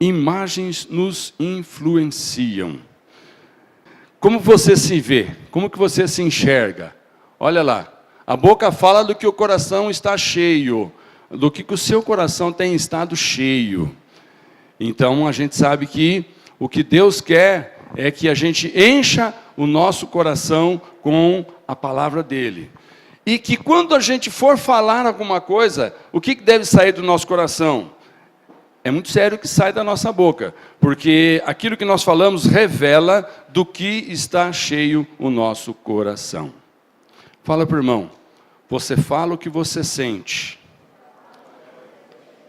imagens nos influenciam. Como você se vê? Como que você se enxerga? Olha lá, a boca fala do que o coração está cheio, do que o seu coração tem estado cheio. Então a gente sabe que o que Deus quer é que a gente encha o nosso coração com a palavra dele. E que quando a gente for falar alguma coisa, o que deve sair do nosso coração? É muito sério o que sai da nossa boca, porque aquilo que nós falamos revela do que está cheio o nosso coração. Fala para o irmão, você fala o que você sente.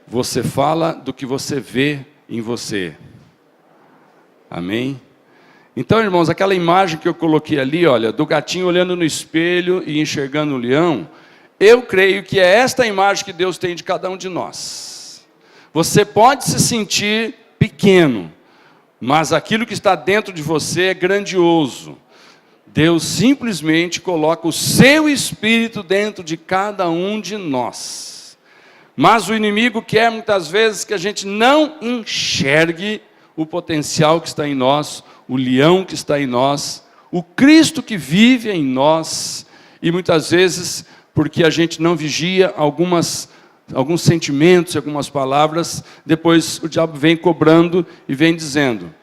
Você fala do que você vê em você. Amém? Então, irmãos, aquela imagem que eu coloquei ali, olha, do gatinho olhando no espelho e enxergando o leão, eu creio que é esta imagem que Deus tem de cada um de nós. Você pode se sentir pequeno, mas aquilo que está dentro de você é grandioso. Deus simplesmente coloca o seu Espírito dentro de cada um de nós. Mas o inimigo quer muitas vezes que a gente não enxergue o potencial que está em nós, o leão que está em nós, o Cristo que vive em nós, e muitas vezes, porque a gente não vigia alguns sentimentos, algumas palavras, depois o diabo vem cobrando e vem dizendo,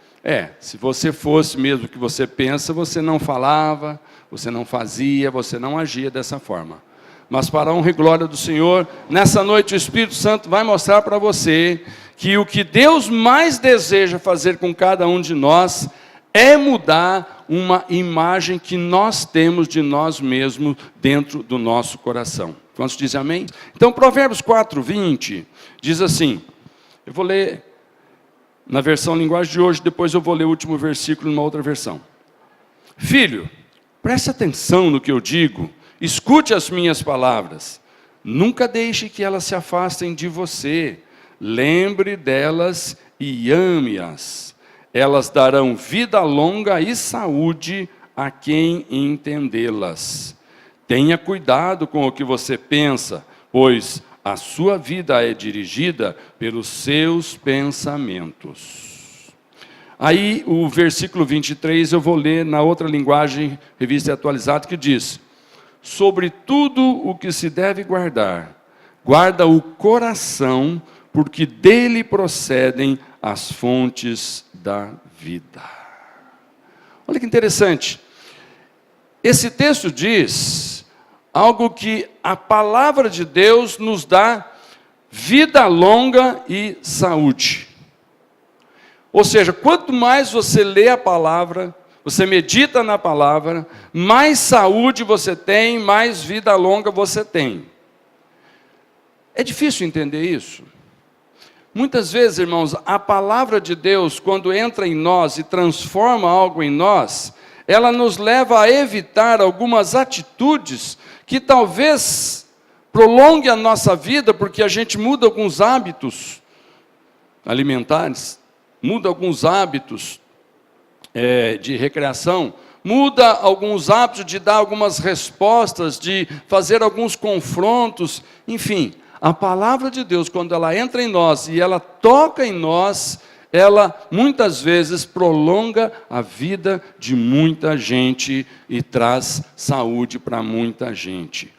se você fosse mesmo o que você pensa, você não falava, você não fazia, você não agia dessa forma. Mas para a honra e glória do Senhor, nessa noite o Espírito Santo vai mostrar para você que o que Deus mais deseja fazer com cada um de nós é mudar uma imagem que nós temos de nós mesmos dentro do nosso coração. Quantos dizem amém? Então, Provérbios 4:20 diz assim, eu vou ler na versão linguagem de hoje, depois eu vou ler o último versículo numa outra versão. Filho, preste atenção no que eu digo, escute as minhas palavras, nunca deixe que elas se afastem de você, lembre delas e ame-as. Elas darão vida longa e saúde a quem entendê-las. Tenha cuidado com o que você pensa, pois a sua vida é dirigida pelos seus pensamentos. Aí o versículo 23 eu vou ler na outra linguagem, revista atualizada, que diz, sobre tudo o que se deve guardar, guarda o coração, porque dele procedem as fontes da vida. Olha que interessante. Esse texto diz algo que a palavra de Deus nos dá vida longa e saúde. Ou seja, quanto mais você lê a palavra, você medita na palavra, mais saúde você tem, mais vida longa você tem. É difícil entender isso. Muitas vezes, irmãos, a palavra de Deus, quando entra em nós e transforma algo em nós, ela nos leva a evitar algumas atitudes que talvez prolongue a nossa vida, porque a gente muda alguns hábitos alimentares, muda alguns hábitos de recreação, muda alguns hábitos de dar algumas respostas, de fazer alguns confrontos, enfim. A palavra de Deus, quando ela entra em nós e ela toca em nós, ela muitas vezes prolonga a vida de muita gente e traz saúde para muita gente.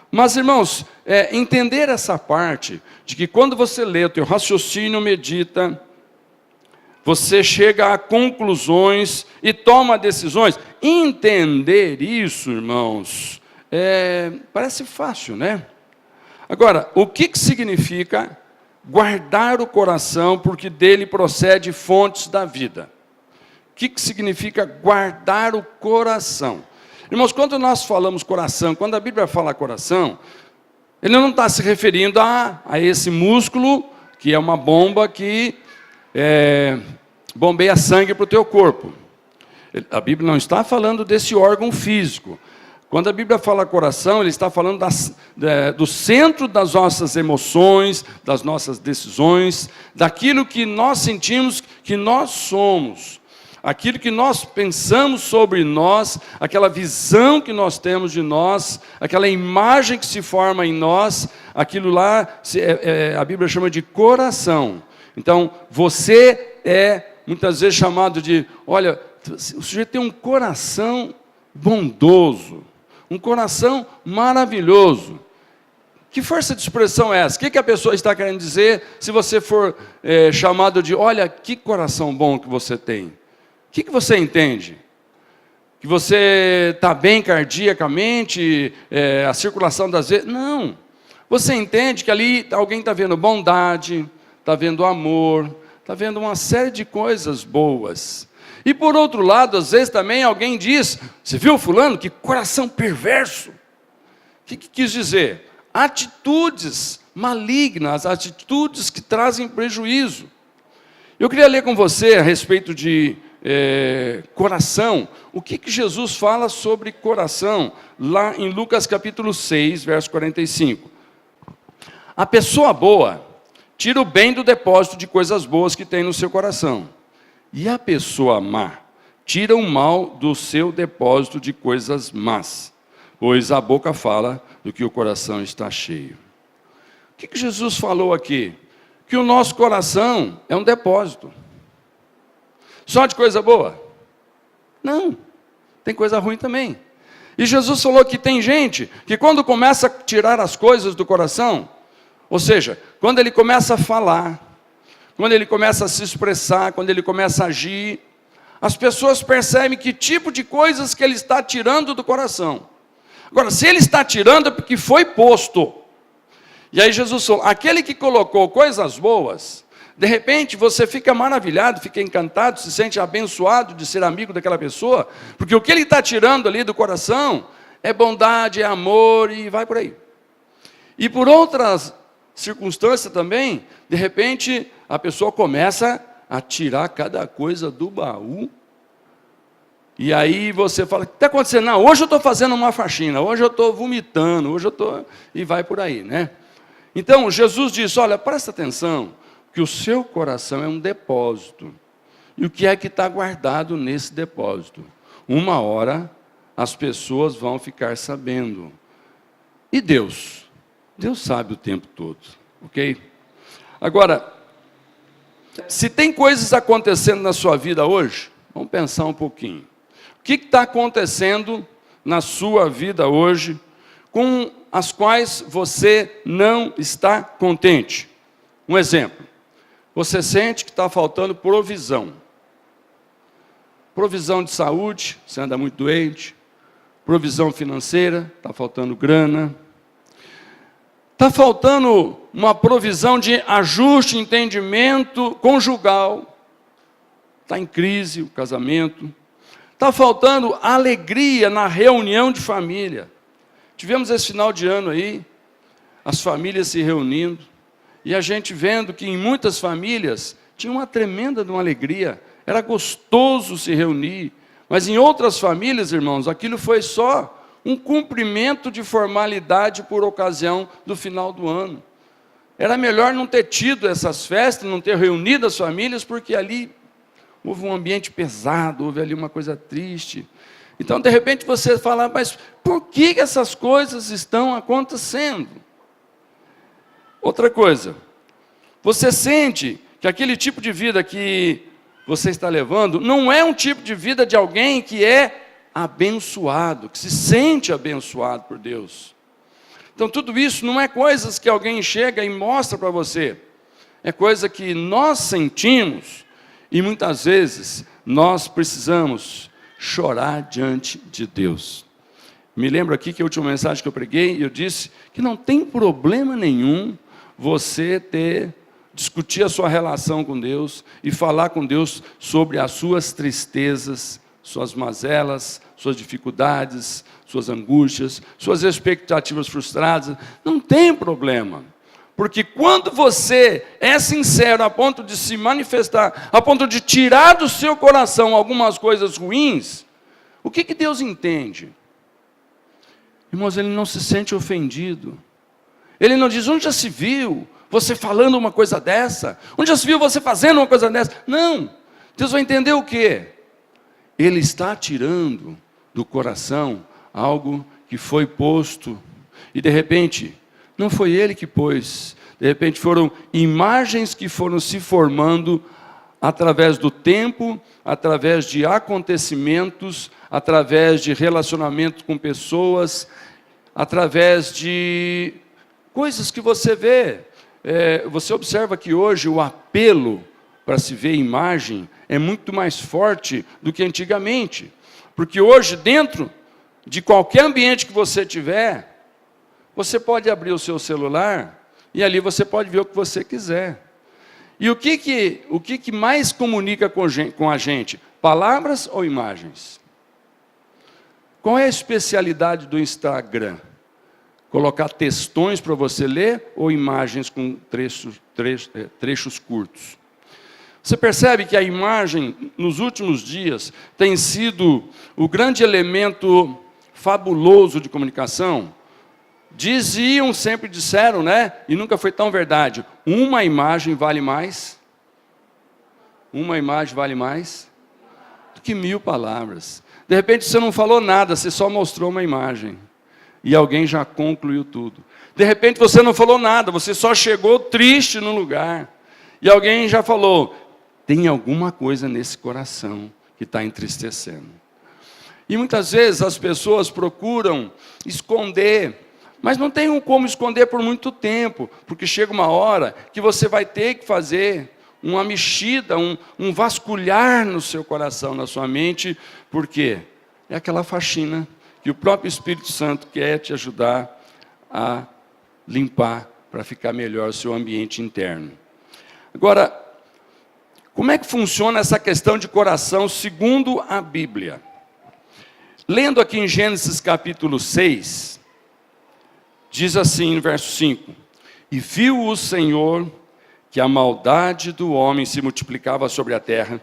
Mas, irmãos, entender essa parte de que quando você lê, o teu raciocínio medita, você chega a conclusões e toma decisões. Entender isso, irmãos, parece fácil, né? Agora, o que significa guardar o coração, porque dele procede fontes da vida? O que significa guardar o coração? Irmãos, quando nós falamos coração, quando a Bíblia fala coração, ele não está se referindo a esse músculo, que é uma bomba que bombeia sangue para o teu corpo. A Bíblia não está falando desse órgão físico. Quando a Bíblia fala coração, ele está falando do centro das nossas emoções, das nossas decisões, daquilo que nós sentimos que nós somos, aquilo que nós pensamos sobre nós, aquela visão que nós temos de nós, aquela imagem que se forma em nós, aquilo lá a Bíblia chama de coração. Então, você é muitas vezes chamado de, olha, o sujeito tem um coração bondoso, um coração maravilhoso. Que força de expressão é essa? O que a pessoa está querendo dizer se você for chamado de, olha, que coração bom que você tem? O que você entende? Que você está bem cardiacamente, a circulação das veias? Não. Você entende que ali alguém está vendo bondade, está vendo amor, está vendo uma série de coisas boas. E por outro lado, às vezes também alguém diz, você viu fulano? Que coração perverso. O que quis dizer? Atitudes malignas, atitudes que trazem prejuízo. Eu queria ler com você a respeito de coração. O que Jesus fala sobre coração? Lá em Lucas capítulo 6, verso 45. A pessoa boa tira o bem do depósito de coisas boas que tem no seu coração. E a pessoa má tira o mal do seu depósito de coisas más. Pois a boca fala do que o coração está cheio. O que Jesus falou aqui? Que o nosso coração é um depósito. Só de coisa boa? Não, tem coisa ruim também. E Jesus falou que tem gente que quando começa a tirar as coisas do coração, ou seja, quando ele começa a falar, quando ele começa a se expressar, quando ele começa a agir, as pessoas percebem que tipo de coisas que ele está tirando do coração. Agora, se ele está tirando é porque foi posto. E aí Jesus falou, aquele que colocou coisas boas, de repente você fica maravilhado, fica encantado, se sente abençoado de ser amigo daquela pessoa, porque o que ele está tirando ali do coração é bondade, é amor e vai por aí. E por outras circunstâncias também, de repente a pessoa começa a tirar cada coisa do baú. E aí você fala, o que está acontecendo? Não, hoje eu estou fazendo uma faxina, hoje eu estou vomitando, hoje eu estou... E vai por aí, né? Então, Jesus disse, olha, presta atenção, que o seu coração é um depósito. E o que é que está guardado nesse depósito? Uma hora, as pessoas vão ficar sabendo. E Deus? Deus sabe o tempo todo, ok? Agora, se tem coisas acontecendo na sua vida hoje, vamos pensar um pouquinho. O que está acontecendo na sua vida hoje com as quais você não está contente? Um exemplo, você sente que está faltando provisão. Provisão de saúde, você anda muito doente. Provisão financeira, está faltando grana. Está faltando uma provisão de ajuste, entendimento conjugal. Está em crise o casamento. Está faltando alegria na reunião de família. Tivemos esse final de ano aí, as famílias se reunindo, e a gente vendo que em muitas famílias tinha uma tremenda de uma alegria, era gostoso se reunir, mas em outras famílias, irmãos, aquilo foi só um cumprimento de formalidade por ocasião do final do ano. Era melhor não ter tido essas festas, não ter reunido as famílias, porque ali houve um ambiente pesado, houve ali uma coisa triste. Então, de repente, você fala, mas por que essas coisas estão acontecendo? Outra coisa, você sente que aquele tipo de vida que você está levando não é um tipo de vida de alguém que é abençoado, que se sente abençoado por Deus. Então, tudo isso não é coisas que alguém chega e mostra para você. É coisa que nós sentimos e muitas vezes nós precisamos chorar diante de Deus. Me lembro aqui que a última mensagem que eu preguei, eu disse que não tem problema nenhum você discutir a sua relação com Deus e falar com Deus sobre as suas tristezas, suas mazelas, suas dificuldades, suas angústias, suas expectativas frustradas. Não tem problema. Porque quando você é sincero a ponto de se manifestar, a ponto de tirar do seu coração algumas coisas ruins, o que Deus entende? Irmãos, Ele não se sente ofendido. Ele não diz, onde já se viu você falando uma coisa dessa? Onde já se viu você fazendo uma coisa dessa? Não. Deus vai entender o quê? Ele está tirando do coração algo que foi posto. E de repente, não foi Ele que pôs. De repente foram imagens que foram se formando através do tempo, através de acontecimentos, através de relacionamentos com pessoas, através de coisas que você vê. Você observa que hoje o apelo para se ver imagem é muito mais forte do que antigamente. Porque hoje, dentro de qualquer ambiente que você tiver, você pode abrir o seu celular e ali você pode ver o que você quiser. E o que mais comunica com a gente? Palavras ou imagens? Qual é a especialidade do Instagram? Colocar textões para você ler ou imagens com trechos curtos? Você percebe que a imagem, nos últimos dias, tem sido o grande elemento fabuloso de comunicação? Sempre disseram, né? E nunca foi tão verdade. Uma imagem vale mais. Uma imagem vale mais do que 1000 palavras. De repente você não falou nada, você só mostrou uma imagem. E alguém já concluiu tudo. De repente você não falou nada, você só chegou triste no lugar. E alguém já falou, tem alguma coisa nesse coração que está entristecendo. E muitas vezes as pessoas procuram esconder, mas não tem como esconder por muito tempo, porque chega uma hora que você vai ter que fazer uma mexida, um vasculhar no seu coração, na sua mente, porque é aquela faxina que o próprio Espírito Santo quer te ajudar a limpar, para ficar melhor o seu ambiente interno. Agora, como é que funciona essa questão de coração segundo a Bíblia? Lendo aqui em Gênesis capítulo 6, diz assim no verso 5, e viu o Senhor que a maldade do homem se multiplicava sobre a terra,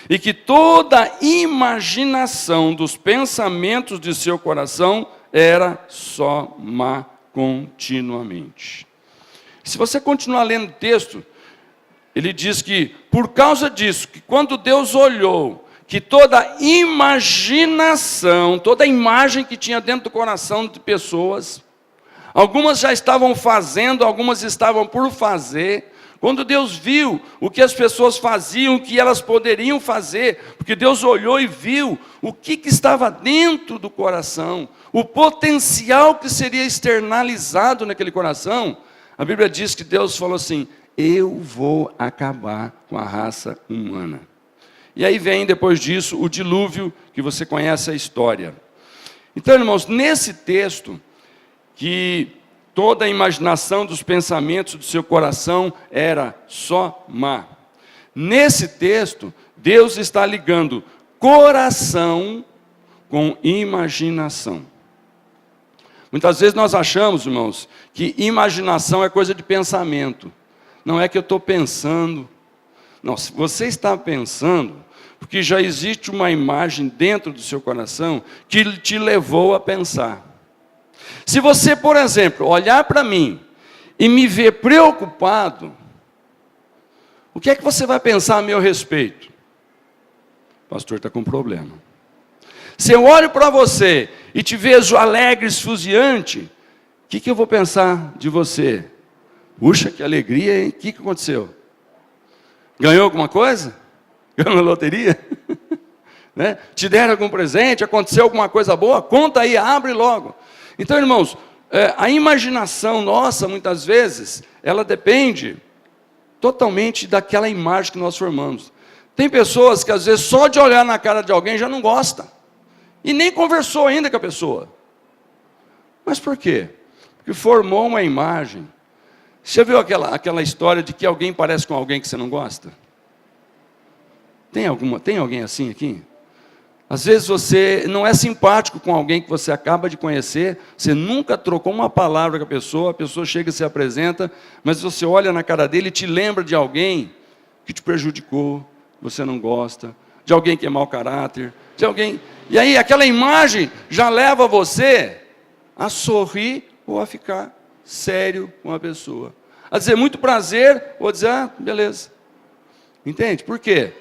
e que toda imaginação dos pensamentos de seu coração era só má continuamente. Se você continuar lendo o texto, ele diz que, por causa disso, que quando Deus olhou, que toda imaginação, toda imagem que tinha dentro do coração de pessoas, algumas já estavam fazendo, algumas estavam por fazer. Quando Deus viu o que as pessoas faziam, o que elas poderiam fazer, porque Deus olhou e viu o que estava dentro do coração, o potencial que seria externalizado naquele coração, a Bíblia diz que Deus falou assim, eu vou acabar com a raça humana. E aí vem depois disso o dilúvio, que você conhece a história. Então, irmãos, nesse texto, que toda a imaginação dos pensamentos do seu coração era só má. Nesse texto, Deus está ligando coração com imaginação. Muitas vezes nós achamos, irmãos, que imaginação é coisa de pensamento. Não é que eu estou pensando. Não, se você está pensando, porque já existe uma imagem dentro do seu coração que te levou a pensar. Se você, por exemplo, olhar para mim e me ver preocupado, o que é que você vai pensar a meu respeito? O pastor está com problema. Se eu olho para você e te vejo alegre, esfuziante, o que eu vou pensar de você? Puxa, que alegria, hein? O que aconteceu? Ganhou alguma coisa? Ganhou na loteria? Né? Te deram algum presente? Aconteceu alguma coisa boa? Conta aí, abre logo. Então, irmãos, a imaginação nossa, muitas vezes, ela depende totalmente daquela imagem que nós formamos. Tem pessoas que, às vezes, só de olhar na cara de alguém já não gosta. E nem conversou ainda com a pessoa. Mas por quê? Porque formou uma imagem. Você viu aquela história de que alguém parece com alguém que você não gosta? Tem alguém assim aqui? Às vezes você não é simpático com alguém que você acaba de conhecer, você nunca trocou uma palavra com a pessoa chega e se apresenta, mas você olha na cara dele e te lembra de alguém que te prejudicou, você não gosta, de alguém que é mau caráter, de alguém... E aí aquela imagem já leva você a sorrir ou a ficar sério com a pessoa. A dizer muito prazer ou a dizer, beleza. Entende? Por quê?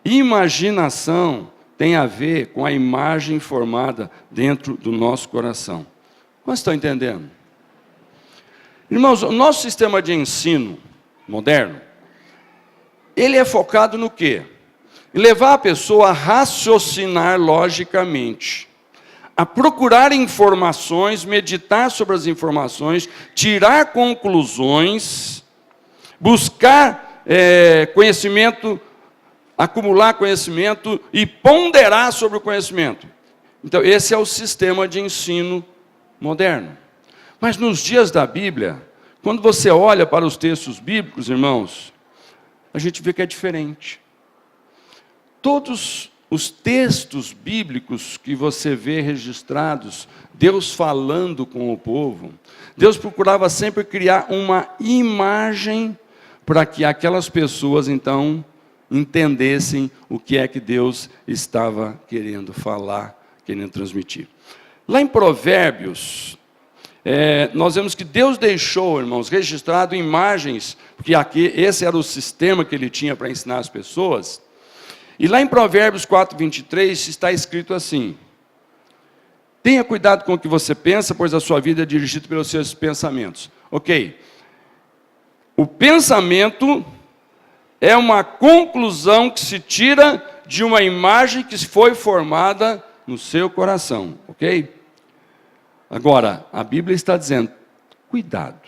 Imaginação tem a ver com a imagem formada dentro do nosso coração. Vocês estão entendendo? Irmãos, o nosso sistema de ensino moderno, ele é focado no quê? Em levar a pessoa a raciocinar logicamente, a procurar informações, meditar sobre as informações, tirar conclusões, buscar conhecimento, acumular conhecimento e ponderar sobre o conhecimento. Então, esse é o sistema de ensino moderno. Mas nos dias da Bíblia, quando você olha para os textos bíblicos, irmãos, a gente vê que é diferente. Todos os textos bíblicos que você vê registrados, Deus falando com o povo, Deus procurava sempre criar uma imagem para que aquelas pessoas, então, entendessem o que é que Deus estava querendo falar, querendo transmitir. Lá em Provérbios, nós vemos que Deus deixou, irmãos, registrado imagens, porque aqui, esse era o sistema que ele tinha para ensinar as pessoas. E lá em Provérbios 4:23 está escrito assim: tenha cuidado com o que você pensa, pois a sua vida é dirigida pelos seus pensamentos. Ok. O pensamento é uma conclusão que se tira de uma imagem que foi formada no seu coração. Ok? Agora, a Bíblia está dizendo, cuidado.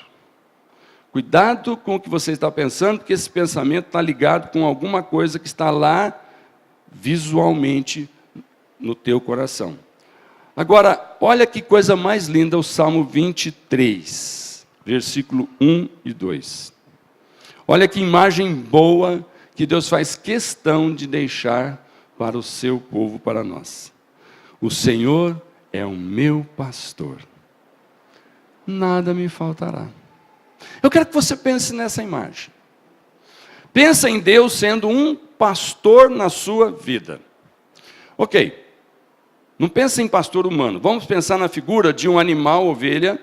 Cuidado com o que você está pensando, porque esse pensamento está ligado com alguma coisa que está lá visualmente no teu coração. Agora, olha que coisa mais linda, o Salmo 23, versículo 1 e 2. Olha que imagem boa que Deus faz questão de deixar para o seu povo, para nós. O Senhor é o meu pastor, nada me faltará. Eu quero que você pense nessa imagem. Pensa em Deus sendo um pastor na sua vida. Ok, não pensa em pastor humano, vamos pensar na figura de um animal, ovelha,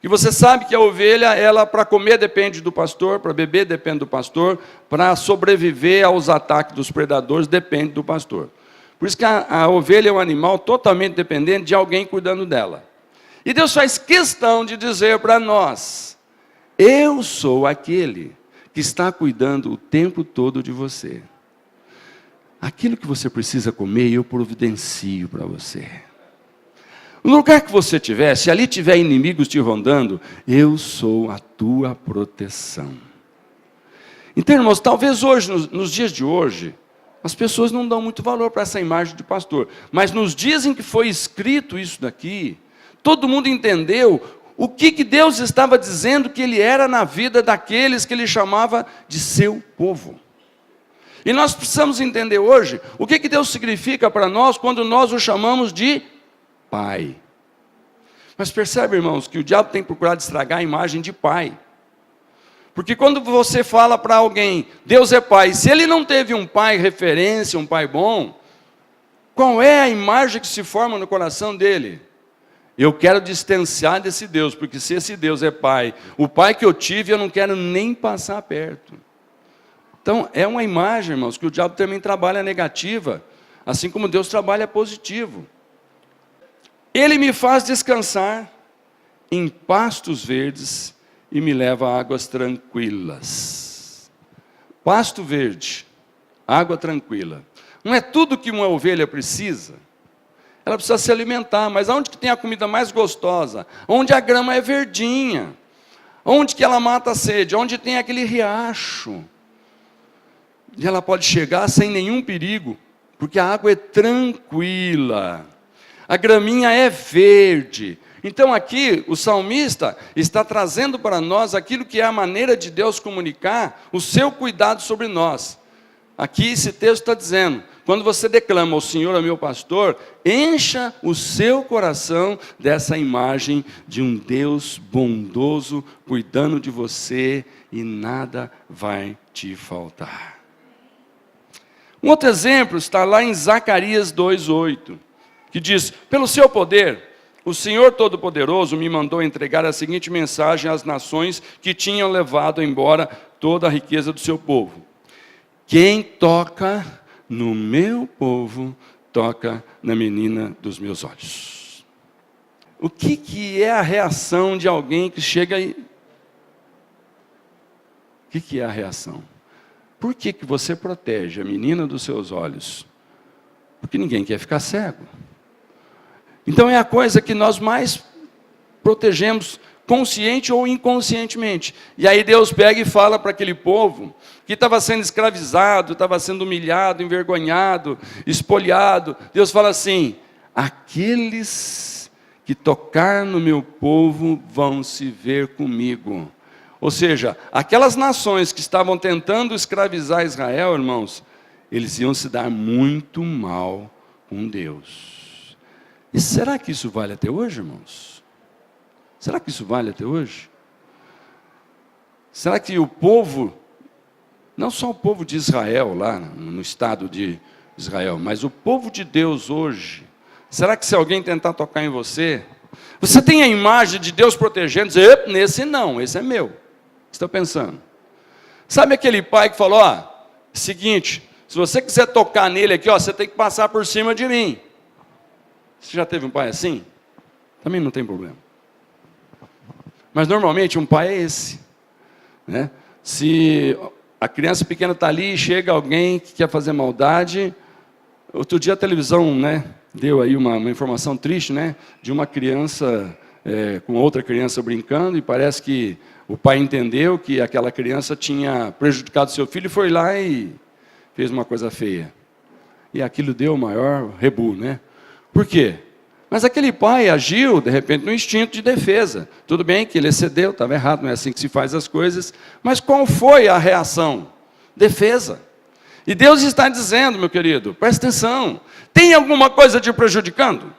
que você sabe que a ovelha, ela para comer depende do pastor, para beber depende do pastor, para sobreviver aos ataques dos predadores depende do pastor. Por isso que a ovelha é um animal totalmente dependente de alguém cuidando dela. E Deus faz questão de dizer para nós, eu sou aquele que está cuidando o tempo todo de você. Aquilo que você precisa comer, eu providencio para você. No lugar que você estiver, se ali tiver inimigos te rondando, eu sou a tua proteção. Então, irmãos, talvez hoje, nos dias de hoje, as pessoas não dão muito valor para essa imagem de pastor. Mas nos dias em que foi escrito isso daqui, todo mundo entendeu o que Deus estava dizendo que Ele era na vida daqueles que Ele chamava de seu povo. E nós precisamos entender hoje o que Deus significa para nós quando nós o chamamos de Pai. Mas percebe, irmãos, que o diabo tem procurado estragar a imagem de Pai. Porque quando você fala para alguém, Deus é Pai, se ele não teve um pai referência, um pai bom, qual é a imagem que se forma no coração dele? Eu quero distanciar desse Deus, porque se esse Deus é Pai, o pai que eu tive eu não quero nem passar perto. Então é uma imagem, irmãos, que o diabo também trabalha negativa, assim como Deus trabalha positivo. Ele me faz descansar em pastos verdes e me leva a águas tranquilas. Pasto verde, água tranquila. Não é tudo que uma ovelha precisa. Ela precisa se alimentar, mas onde que tem a comida mais gostosa? Onde a grama é verdinha. Onde que ela mata a sede? Onde tem aquele riacho. E ela pode chegar sem nenhum perigo, porque a água é tranquila. A graminha é verde. Então aqui o salmista está trazendo para nós aquilo que é a maneira de Deus comunicar o seu cuidado sobre nós. Aqui esse texto está dizendo, quando você declama o Senhor é meu pastor, encha o seu coração dessa imagem de um Deus bondoso, cuidando de você e nada vai te faltar. Um outro exemplo está lá em Zacarias 2:8, que diz, pelo seu poder, o Senhor Todo-Poderoso me mandou entregar a seguinte mensagem às nações que tinham levado embora toda a riqueza do seu povo. Quem toca no meu povo, toca na menina dos meus olhos. O que é a reação de alguém que chega aí? O que é a reação? Por que você protege a menina dos seus olhos? Porque ninguém quer ficar cego. Então é a coisa que nós mais protegemos, consciente ou inconscientemente. E aí Deus pega e fala para aquele povo que estava sendo escravizado, estava sendo humilhado, envergonhado, espoliado. Deus fala assim: aqueles que tocar no meu povo vão se ver comigo. Ou seja, aquelas nações que estavam tentando escravizar Israel, irmãos, eles iam se dar muito mal com Deus. E será que isso vale até hoje, irmãos? Será que isso vale até hoje? Será que o povo, não só o povo de Israel lá no estado de Israel, mas o povo de Deus hoje, será que se alguém tentar tocar em você, você tem a imagem de Deus protegendo, dizer, nesse não, esse é meu. Estou pensando. Sabe aquele pai que falou, seguinte, se você quiser tocar nele aqui, você tem que passar por cima de mim. Você já teve um pai assim? Também não tem problema. Mas normalmente um pai é esse, né? Se a criança pequena está ali e chega alguém que quer fazer maldade. Outro dia a televisão, né, deu aí uma informação triste, né, de uma criança com outra criança brincando, e parece que o pai entendeu que aquela criança tinha prejudicado seu filho e foi lá e fez uma coisa feia. E aquilo deu o maior rebu, né? Por quê? Mas aquele pai agiu, de repente, no instinto de defesa. Tudo bem que ele excedeu, estava errado, não é assim que se faz as coisas. Mas qual foi a reação? Defesa. E Deus está dizendo, meu querido, presta atenção, tem alguma coisa te prejudicando?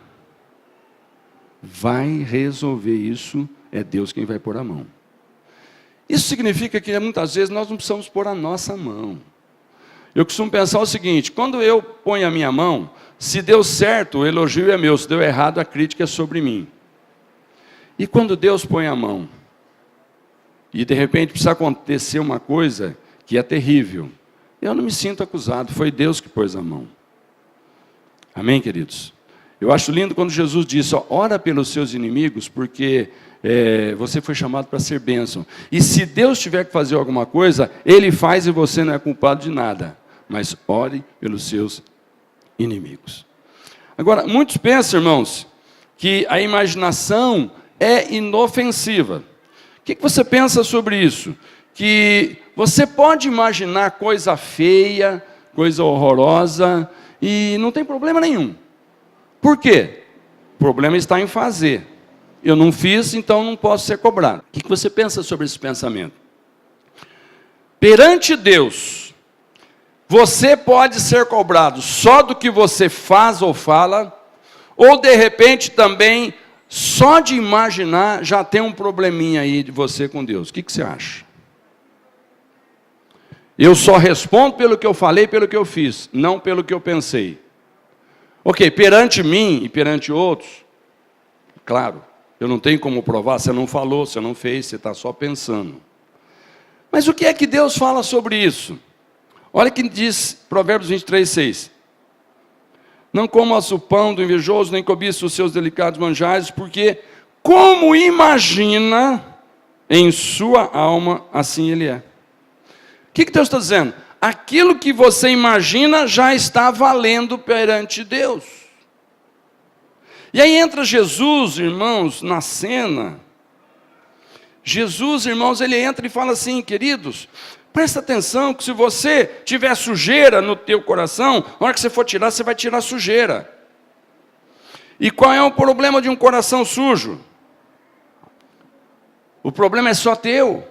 Vai resolver isso, é Deus quem vai pôr a mão. Isso significa que muitas vezes nós não precisamos pôr a nossa mão. Eu costumo pensar o seguinte, quando eu ponho a minha mão, se deu certo, o elogio é meu, se deu errado, a crítica é sobre mim. E quando Deus põe a mão, e de repente precisa acontecer uma coisa que é terrível, eu não me sinto acusado, foi Deus que pôs a mão. Amém, queridos? Eu acho lindo quando Jesus disse, ora pelos seus inimigos, porque você foi chamado para ser bênção. E se Deus tiver que fazer alguma coisa, Ele faz e você não é culpado de nada. Mas ore pelos seus inimigos. Agora, muitos pensam, irmãos, que a imaginação é inofensiva. O que você pensa sobre isso? Que você pode imaginar coisa feia, coisa horrorosa, e não tem problema nenhum. Por quê? O problema está em fazer. Eu não fiz, então não posso ser cobrado. O que você pensa sobre esse pensamento? Perante Deus, você pode ser cobrado só do que você faz ou fala, ou de repente também, só de imaginar, já tem um probleminha aí de você com Deus. O que você acha? Eu só respondo pelo que eu falei, pelo que eu fiz, não pelo que eu pensei. Ok, perante mim e perante outros, claro, eu não tenho como provar, você não falou, você não fez, você está só pensando. Mas o que é que Deus fala sobre isso? Olha que diz Provérbios 23:6. Não comas o pão do invejoso, nem cobiça os seus delicados manjares, porque como imagina em sua alma, assim ele é. O que Deus está dizendo? Aquilo que você imagina já está valendo perante Deus. E aí entra Jesus, irmãos, na cena. Jesus, irmãos, ele entra e fala assim, queridos, presta atenção que se você tiver sujeira no teu coração, na hora que você for tirar, você vai tirar sujeira. E qual é o problema de um coração sujo? O problema é só teu,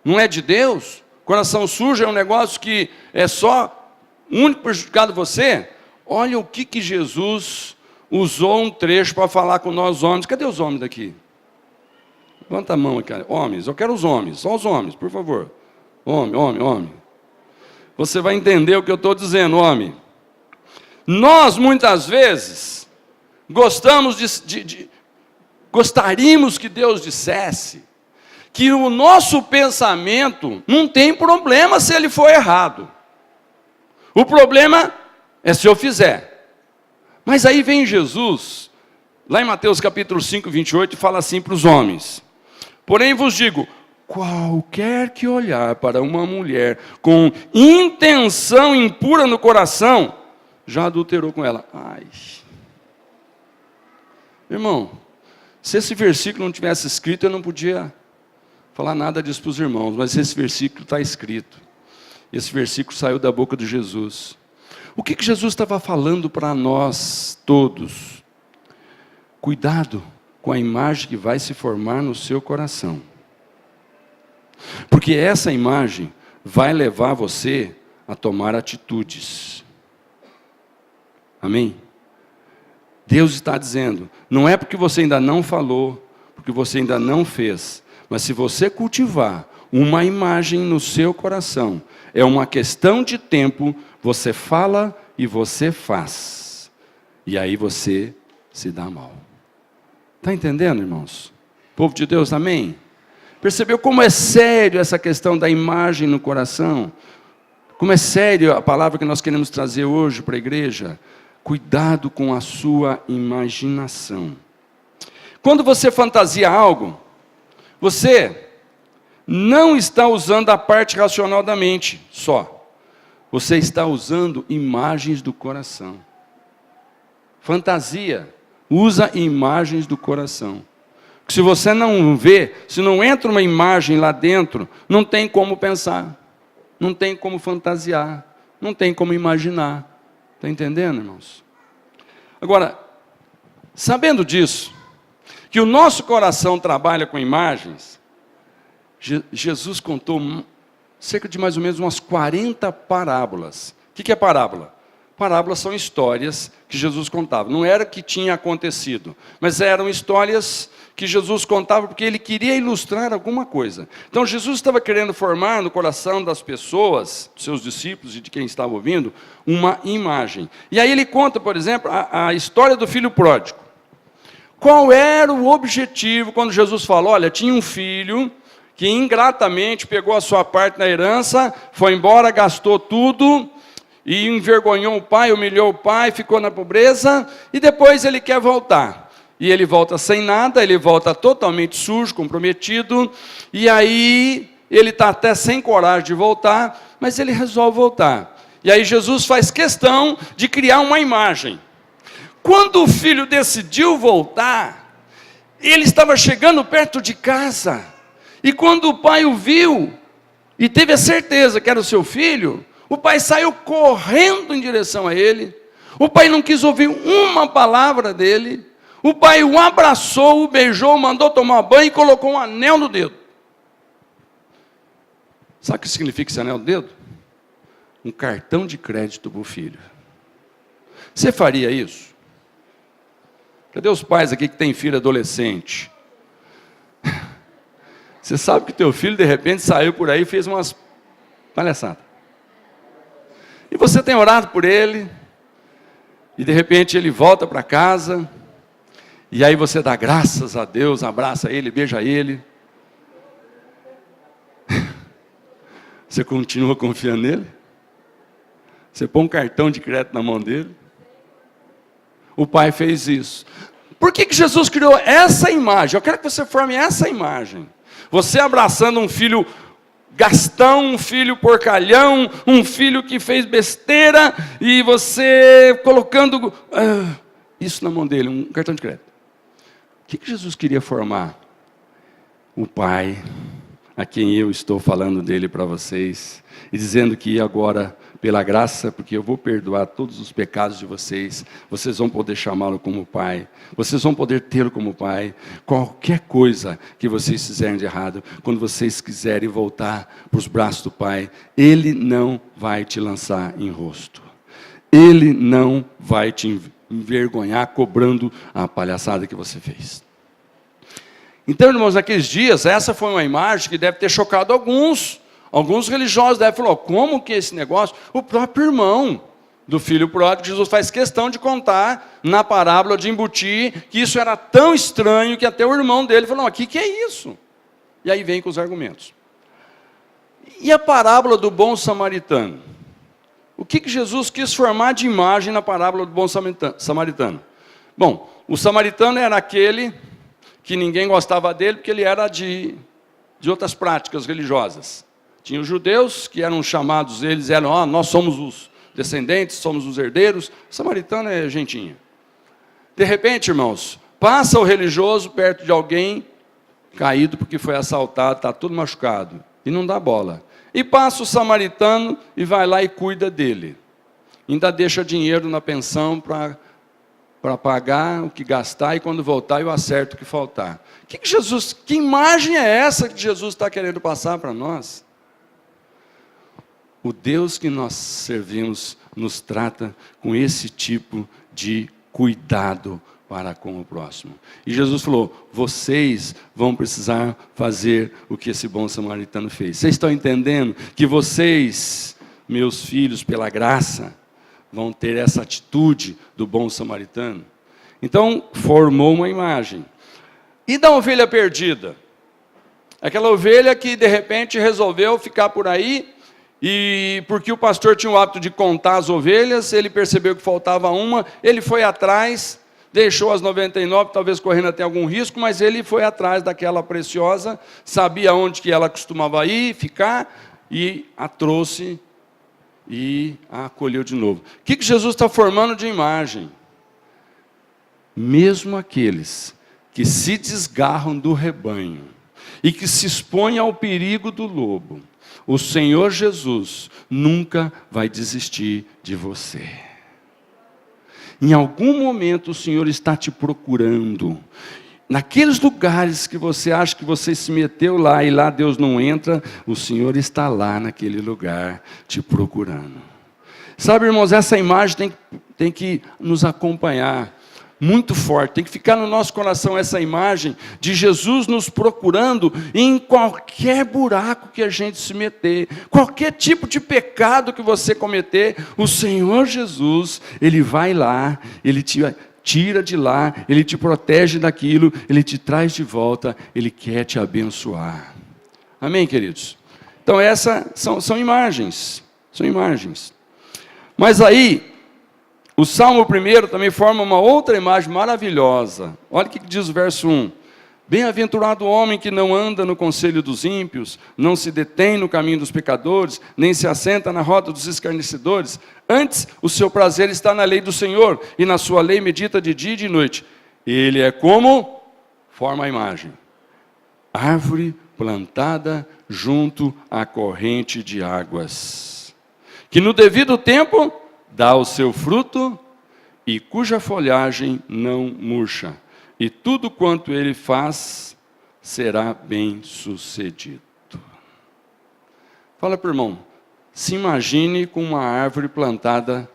não é de Deus. Coração sujo é um negócio que é só único prejudicado você. Olha o que Jesus usou um trecho para falar com nós homens. Cadê os homens daqui? Levanta a mão aqui. Homens, eu quero os homens, só os homens, por favor. Homem. Você vai entender o que eu estou dizendo, homem. Nós, muitas vezes, gostaríamos que Deus dissesse que o nosso pensamento não tem problema se ele for errado. O problema é se eu fizer. Mas aí vem Jesus Lá em Mateus capítulo 5, 28, fala assim para os homens: porém vos digo, qualquer que olhar para uma mulher com intenção impura no coração, já adulterou com ela. Ai. Irmão, se esse versículo não tivesse escrito, eu não podia falar nada disso para os irmãos, mas esse versículo está escrito. Esse versículo saiu da boca de Jesus. O que Jesus estava falando para nós todos? Cuidado com a imagem que vai se formar no seu coração. Porque essa imagem vai levar você a tomar atitudes. Amém? Deus está dizendo, não é porque você ainda não falou, porque você ainda não fez, mas se você cultivar uma imagem no seu coração, é uma questão de tempo, você fala e você faz. E aí você se dá mal. Está entendendo, irmãos? Povo de Deus, amém? Percebeu como é sério essa questão da imagem no coração? Como é sério a palavra que nós queremos trazer hoje para a igreja? Cuidado com a sua imaginação. Quando você fantasia algo, você não está usando a parte racional da mente só. Você está usando imagens do coração. Fantasia usa imagens do coração. Se você não vê, se não entra uma imagem lá dentro, não tem como pensar, não tem como fantasiar, não tem como imaginar. Está entendendo, irmãos? Agora, sabendo disso, que o nosso coração trabalha com imagens, Jesus contou cerca de mais ou menos umas 40 parábolas. O que é parábola? Parábolas são histórias que Jesus contava. Não era que tinha acontecido, mas eram histórias que Jesus contava porque ele queria ilustrar alguma coisa. Então Jesus estava querendo formar no coração das pessoas, dos seus discípulos e de quem estava ouvindo, uma imagem. E aí ele conta, por exemplo, a história do filho pródigo. Qual era o objetivo quando Jesus falou, olha, tinha um filho que ingratamente pegou a sua parte na herança, foi embora, gastou tudo, e envergonhou o pai, humilhou o pai, ficou na pobreza, e depois ele quer voltar. E ele volta sem nada, ele volta totalmente sujo, comprometido, e aí ele está até sem coragem de voltar, mas ele resolve voltar. E aí Jesus faz questão de criar uma imagem. Quando o filho decidiu voltar, ele estava chegando perto de casa, e quando o pai o viu, e teve a certeza que era o seu filho, o pai saiu correndo em direção a ele, o pai não quis ouvir uma palavra dele, o pai o abraçou, o beijou, mandou tomar banho e colocou um anel no dedo. Sabe o que significa esse anel no dedo? Um cartão de crédito para o filho. Você faria isso? Cadê os pais aqui que têm filho adolescente? Você sabe que teu filho de repente saiu por aí e fez umas palhaçadas. E você tem orado por ele, e de repente ele volta para casa, e aí você dá graças a Deus, abraça ele, beija ele. Você continua confiando nele? Você põe um cartão de crédito na mão dele? O pai fez isso. Por que Jesus criou essa imagem? Eu quero que você forme essa imagem. Você abraçando um filho gastão, um filho porcalhão, um filho que fez besteira, e você colocando isso na mão dele, um cartão de crédito. O que Jesus queria formar? O pai, a quem eu estou falando dele para vocês, e dizendo que agora, pela graça, porque eu vou perdoar todos os pecados de vocês, vocês vão poder chamá-lo como pai, vocês vão poder tê-lo como pai, qualquer coisa que vocês fizerem de errado, quando vocês quiserem voltar para os braços do pai, ele não vai te lançar em rosto, ele não vai te envergonhar cobrando a palhaçada que você fez. Então, irmãos, naqueles dias, essa foi uma imagem que deve ter chocado alguns religiosos devem falar, como que esse negócio? O próprio irmão do filho pródigo, Jesus faz questão de contar na parábola de embutir, que isso era tão estranho que até o irmão dele falou, não, aqui que é isso? E aí vem com os argumentos. E a parábola do bom samaritano? O que Jesus quis formar de imagem na parábola do bom samaritano? Bom, o samaritano era aquele que ninguém gostava dele, porque ele era de outras práticas religiosas. Tinha os judeus, que eram chamados, eles eram, nós somos os descendentes, somos os herdeiros. O samaritano é gentinha. De repente, irmãos, passa o religioso perto de alguém caído porque foi assaltado, está tudo machucado, e não dá bola. E passa o samaritano e vai lá e cuida dele. Ainda deixa dinheiro na pensão para pagar o que gastar, e quando voltar eu acerto o que faltar. Que imagem é essa que Jesus está querendo passar para nós? O Deus que nós servimos nos trata com esse tipo de cuidado para com o próximo. E Jesus falou, vocês vão precisar fazer o que esse bom samaritano fez. Vocês estão entendendo que vocês, meus filhos, pela graça, vão ter essa atitude do bom samaritano? Então, formou uma imagem. E da ovelha perdida? Aquela ovelha que, de repente, resolveu ficar por aí, e porque o pastor tinha o hábito de contar as ovelhas, ele percebeu que faltava uma, ele foi atrás, deixou as 99, talvez correndo até algum risco, mas ele foi atrás daquela preciosa, sabia onde que ela costumava ir, ficar, e a trouxe e a acolheu de novo. O que Jesus está formando de imagem? Mesmo aqueles que se desgarram do rebanho e que se expõem ao perigo do lobo, o Senhor Jesus nunca vai desistir de você. Em algum momento o Senhor está te procurando. Naqueles lugares que você acha que você se meteu lá e lá Deus não entra, o Senhor está lá naquele lugar te procurando. Sabe, irmãos, essa imagem tem que nos acompanhar muito forte, tem que ficar no nosso coração essa imagem de Jesus nos procurando em qualquer buraco que a gente se meter, qualquer tipo de pecado que você cometer, o Senhor Jesus, Ele vai lá, Ele te tira de lá, Ele te protege daquilo, Ele te traz de volta, Ele quer te abençoar. Amém, queridos? Então essas são imagens, Mas aí, o Salmo 1 também forma uma outra imagem maravilhosa. Olha o que diz o verso 1. Bem-aventurado o homem que não anda no conselho dos ímpios, não se detém no caminho dos pecadores, nem se assenta na roda dos escarnecedores. Antes, o seu prazer está na lei do Senhor, e na sua lei medita de dia e de noite. Ele é como? Forma a imagem. Árvore plantada junto à corrente de águas, que no devido tempo dá o seu fruto, e cuja folhagem não murcha, e tudo quanto ele faz será bem sucedido. Fala para o irmão, se imagine com uma árvore plantada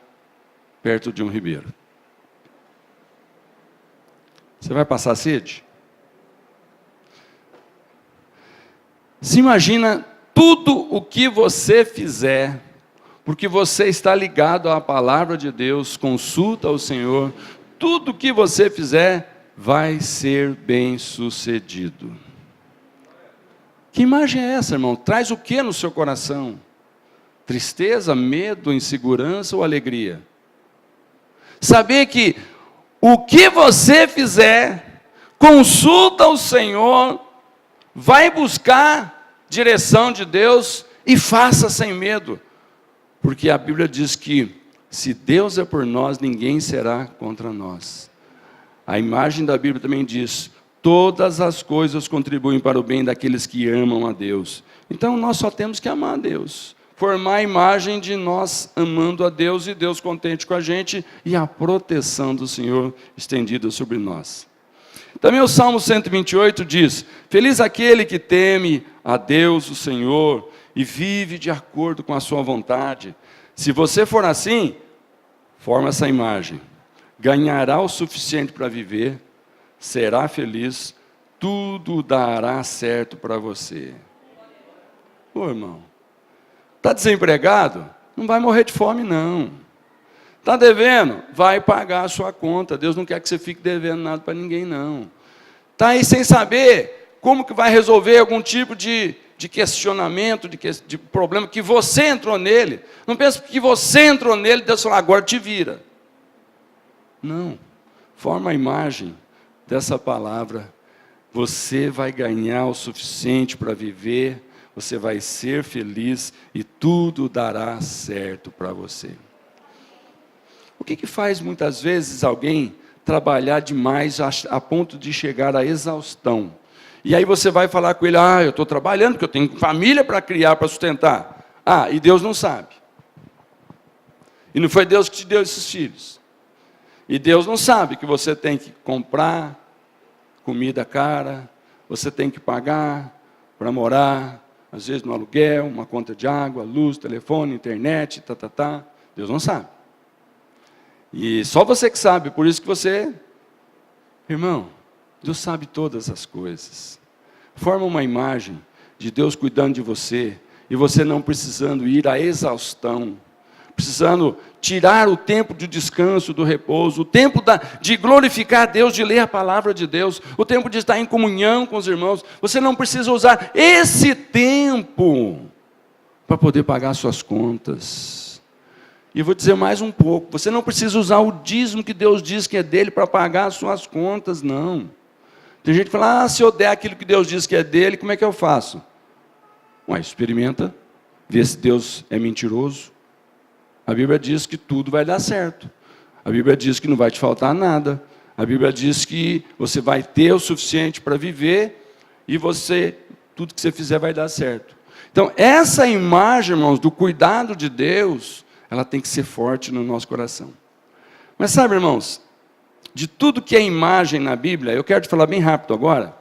perto de um ribeiro. Você vai passar sede? Se imagina tudo o que você fizer, porque você está ligado à palavra de Deus, consulta ao Senhor, tudo o que você fizer vai ser bem sucedido. Que imagem é essa, irmão? Traz o que no seu coração? Tristeza, medo, insegurança ou alegria? Saber que o que você fizer, consulta ao Senhor, vai buscar direção de Deus e faça sem medo. Porque a Bíblia diz que se Deus é por nós, ninguém será contra nós. A imagem da Bíblia também diz, todas as coisas contribuem para o bem daqueles que amam a Deus. Então nós só temos que amar a Deus. Formar a imagem de nós amando a Deus e Deus contente com a gente e a proteção do Senhor estendida sobre nós. Também o Salmo 128 diz, feliz aquele que teme a Deus, o Senhor, e vive de acordo com a sua vontade. Se você for assim, forma essa imagem. Ganhará o suficiente para viver, será feliz, tudo dará certo para você. Ô irmão, está desempregado? Não vai morrer de fome não. Está devendo? Vai pagar a sua conta. Deus não quer que você fique devendo nada para ninguém não. Está aí sem saber como que vai resolver algum tipo de questionamento, de problema, que você entrou nele. Não pense que você entrou nele, Deus falou, agora te vira. Não. forma a imagem dessa palavra. Você vai ganhar o suficiente para viver, você vai ser feliz e tudo dará certo para você. O que faz muitas vezes alguém trabalhar demais a ponto de chegar à exaustão? E aí você vai falar com ele, eu estou trabalhando porque eu tenho família para criar, para sustentar. E Deus não sabe. E não foi Deus que te deu esses filhos. E Deus não sabe que você tem que comprar comida cara, você tem que pagar para morar, às vezes no aluguel, uma conta de água, luz, telefone, internet, Deus não sabe. E só você que sabe, por isso que você... Irmão, Deus sabe todas as coisas. Forma uma imagem de Deus cuidando de você, e você não precisando ir à exaustão, precisando tirar o tempo de descanso, do repouso, o tempo de glorificar a Deus, de ler a palavra de Deus, o tempo de estar em comunhão com os irmãos. Você não precisa usar esse tempo para poder pagar suas contas. E vou dizer mais um pouco, você não precisa usar o dízimo que Deus diz que é dele para pagar as suas contas, não. Tem gente que fala, se eu der aquilo que Deus diz que é dele, como é que eu faço? Experimenta, vê se Deus é mentiroso. A Bíblia diz que tudo vai dar certo. A Bíblia diz que não vai te faltar nada. A Bíblia diz que você vai ter o suficiente para viver e tudo que você fizer vai dar certo. Então, essa imagem, irmãos, do cuidado de Deus, ela tem que ser forte no nosso coração. Mas sabe, irmãos, de tudo que é imagem na Bíblia, eu quero te falar bem rápido agora,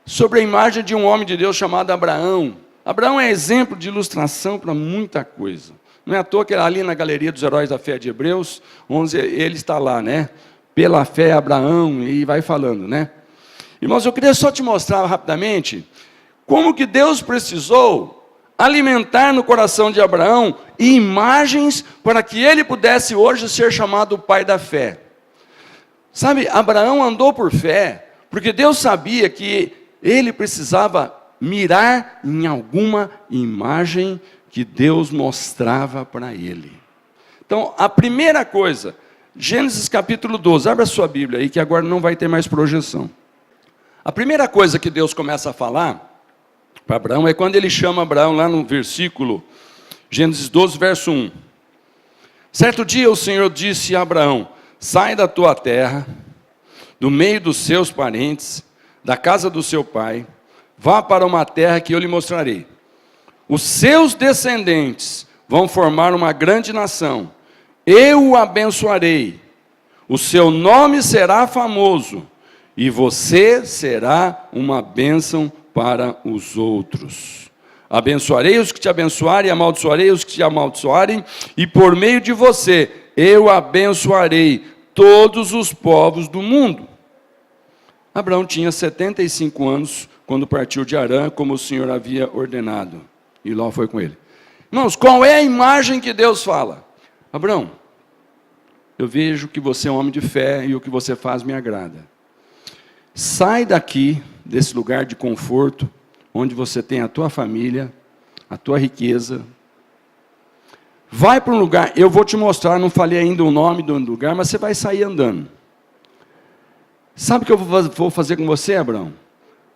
sobre a imagem de um homem de Deus chamado Abraão. Abraão é exemplo de ilustração para muita coisa. Não é à toa que ali na galeria dos heróis da fé de Hebreus 11, ele está lá, né? Pela fé Abraão, e vai falando, né? Irmãos, eu queria só te mostrar rapidamente como que Deus precisou alimentar no coração de Abraão imagens para que ele pudesse hoje ser chamado o pai da fé. Sabe, Abraão andou por fé, porque Deus sabia que ele precisava mirar em alguma imagem que Deus mostrava para ele. Então, a primeira coisa, Gênesis capítulo 12, abre a sua Bíblia aí, que agora não vai ter mais projeção. A primeira coisa que Deus começa a falar para Abraão é quando ele chama Abraão lá no versículo, Gênesis 12, verso 1. Certo dia o Senhor disse a Abraão, sai da tua terra, do meio dos seus parentes, da casa do seu pai, vá para uma terra que eu lhe mostrarei. Os seus descendentes vão formar uma grande nação. Eu o abençoarei. O seu nome será famoso. E você será uma bênção para os outros. Abençoarei os que te abençoarem, amaldiçoarei os que te amaldiçoarem. E por meio de você, eu abençoarei todos os povos do mundo. Abraão tinha 75 anos quando partiu de Harã, como o Senhor havia ordenado. E Ló foi com ele. Irmãos, qual é a imagem que Deus fala? Abraão, eu vejo que você é um homem de fé e o que você faz me agrada. Sai daqui, desse lugar de conforto, onde você tem a tua família, a tua riqueza. Vai para um lugar, eu vou te mostrar, não falei ainda o nome do lugar, mas você vai sair andando. Sabe o que eu vou fazer com você, Abraão?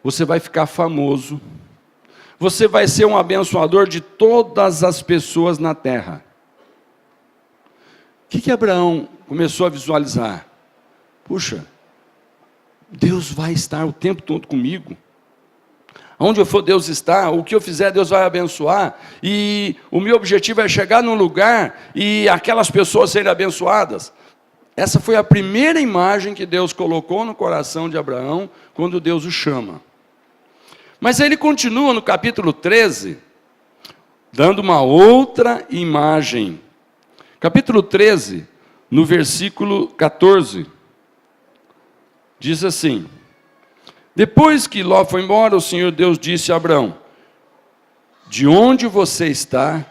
Você vai ficar famoso. Você vai ser um abençoador de todas as pessoas na terra. O que Abraão começou a visualizar? Puxa, Deus vai estar o tempo todo comigo. Onde eu for, Deus está. O que eu fizer, Deus vai abençoar. E o meu objetivo é chegar num lugar e aquelas pessoas serem abençoadas. Essa foi a primeira imagem que Deus colocou no coração de Abraão quando Deus o chama. Mas ele continua no capítulo 13, dando uma outra imagem. Capítulo 13, no versículo 14, diz assim: depois que Ló foi embora, o Senhor Deus disse a Abraão, de onde você está,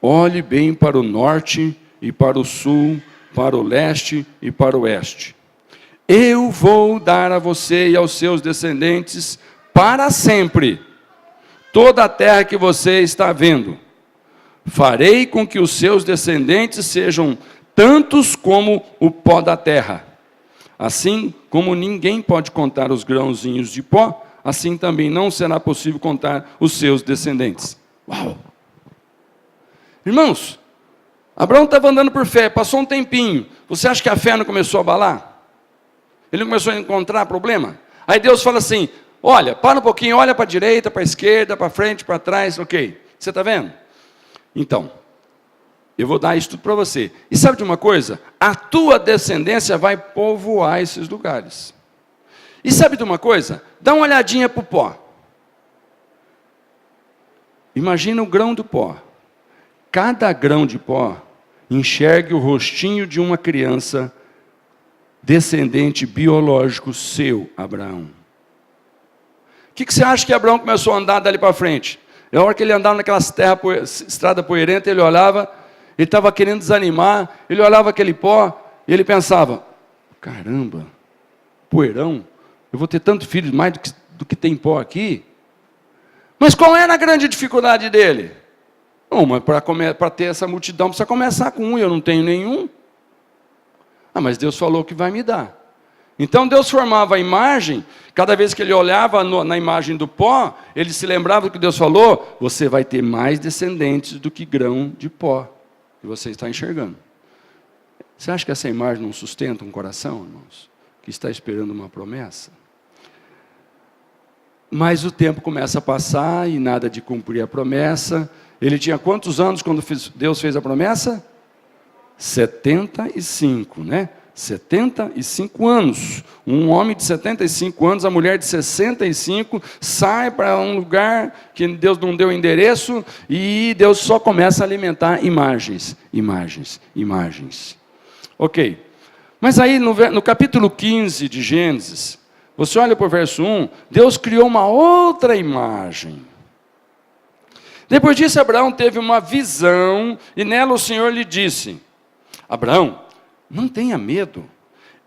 olhe bem para o norte e para o sul, para o leste e para o oeste. Eu vou dar a você e aos seus descendentes para sempre toda a terra que você está vendo. Farei com que os seus descendentes sejam tantos como o pó da terra. Assim como ninguém pode contar os grãozinhos de pó, assim também não será possível contar os seus descendentes. Uau! Irmãos, Abraão estava andando por fé, passou um tempinho. Você acha que a fé não começou a abalar? Ele não começou a encontrar problema? Aí Deus fala assim, olha, para um pouquinho, olha para a direita, para a esquerda, para frente, para trás, ok. Você está vendo? Então, eu vou dar isso tudo para você. E sabe de uma coisa? A tua descendência vai povoar esses lugares. E sabe de uma coisa? Dá uma olhadinha para o pó. Imagina o grão do pó. Cada grão de pó enxergue o rostinho de uma criança descendente biológico seu, Abraão. O que você acha que Abraão começou a andar dali para frente? Na hora que ele andava naquelas estrada poeirenta, ele olhava, ele estava querendo desanimar, ele olhava aquele pó, e ele pensava, caramba, poeirão, eu vou ter tantos filhos mais do que tem pó aqui? Mas qual era a grande dificuldade dele? Mas para ter essa multidão, precisa começar com um, eu não tenho nenhum. Mas Deus falou que vai me dar. Então Deus formava a imagem, cada vez que ele olhava na imagem do pó, ele se lembrava do que Deus falou, você vai ter mais descendentes do que grão de pó, que você está enxergando. Você acha que essa imagem não sustenta um coração, irmãos, que está esperando uma promessa? Mas o tempo começa a passar e nada de cumprir a promessa. Ele tinha quantos anos quando Deus fez a promessa? 75, né? 75 anos. Um homem de 75 anos, a mulher de 65, sai para um lugar que Deus não deu endereço e Deus só começa a alimentar imagens, imagens, imagens. Ok. Mas aí no capítulo 15 de Gênesis, você olha para o verso 1, Deus criou uma outra imagem. Depois disso, Abraão teve uma visão, e nela o Senhor lhe disse, Abraão, não tenha medo,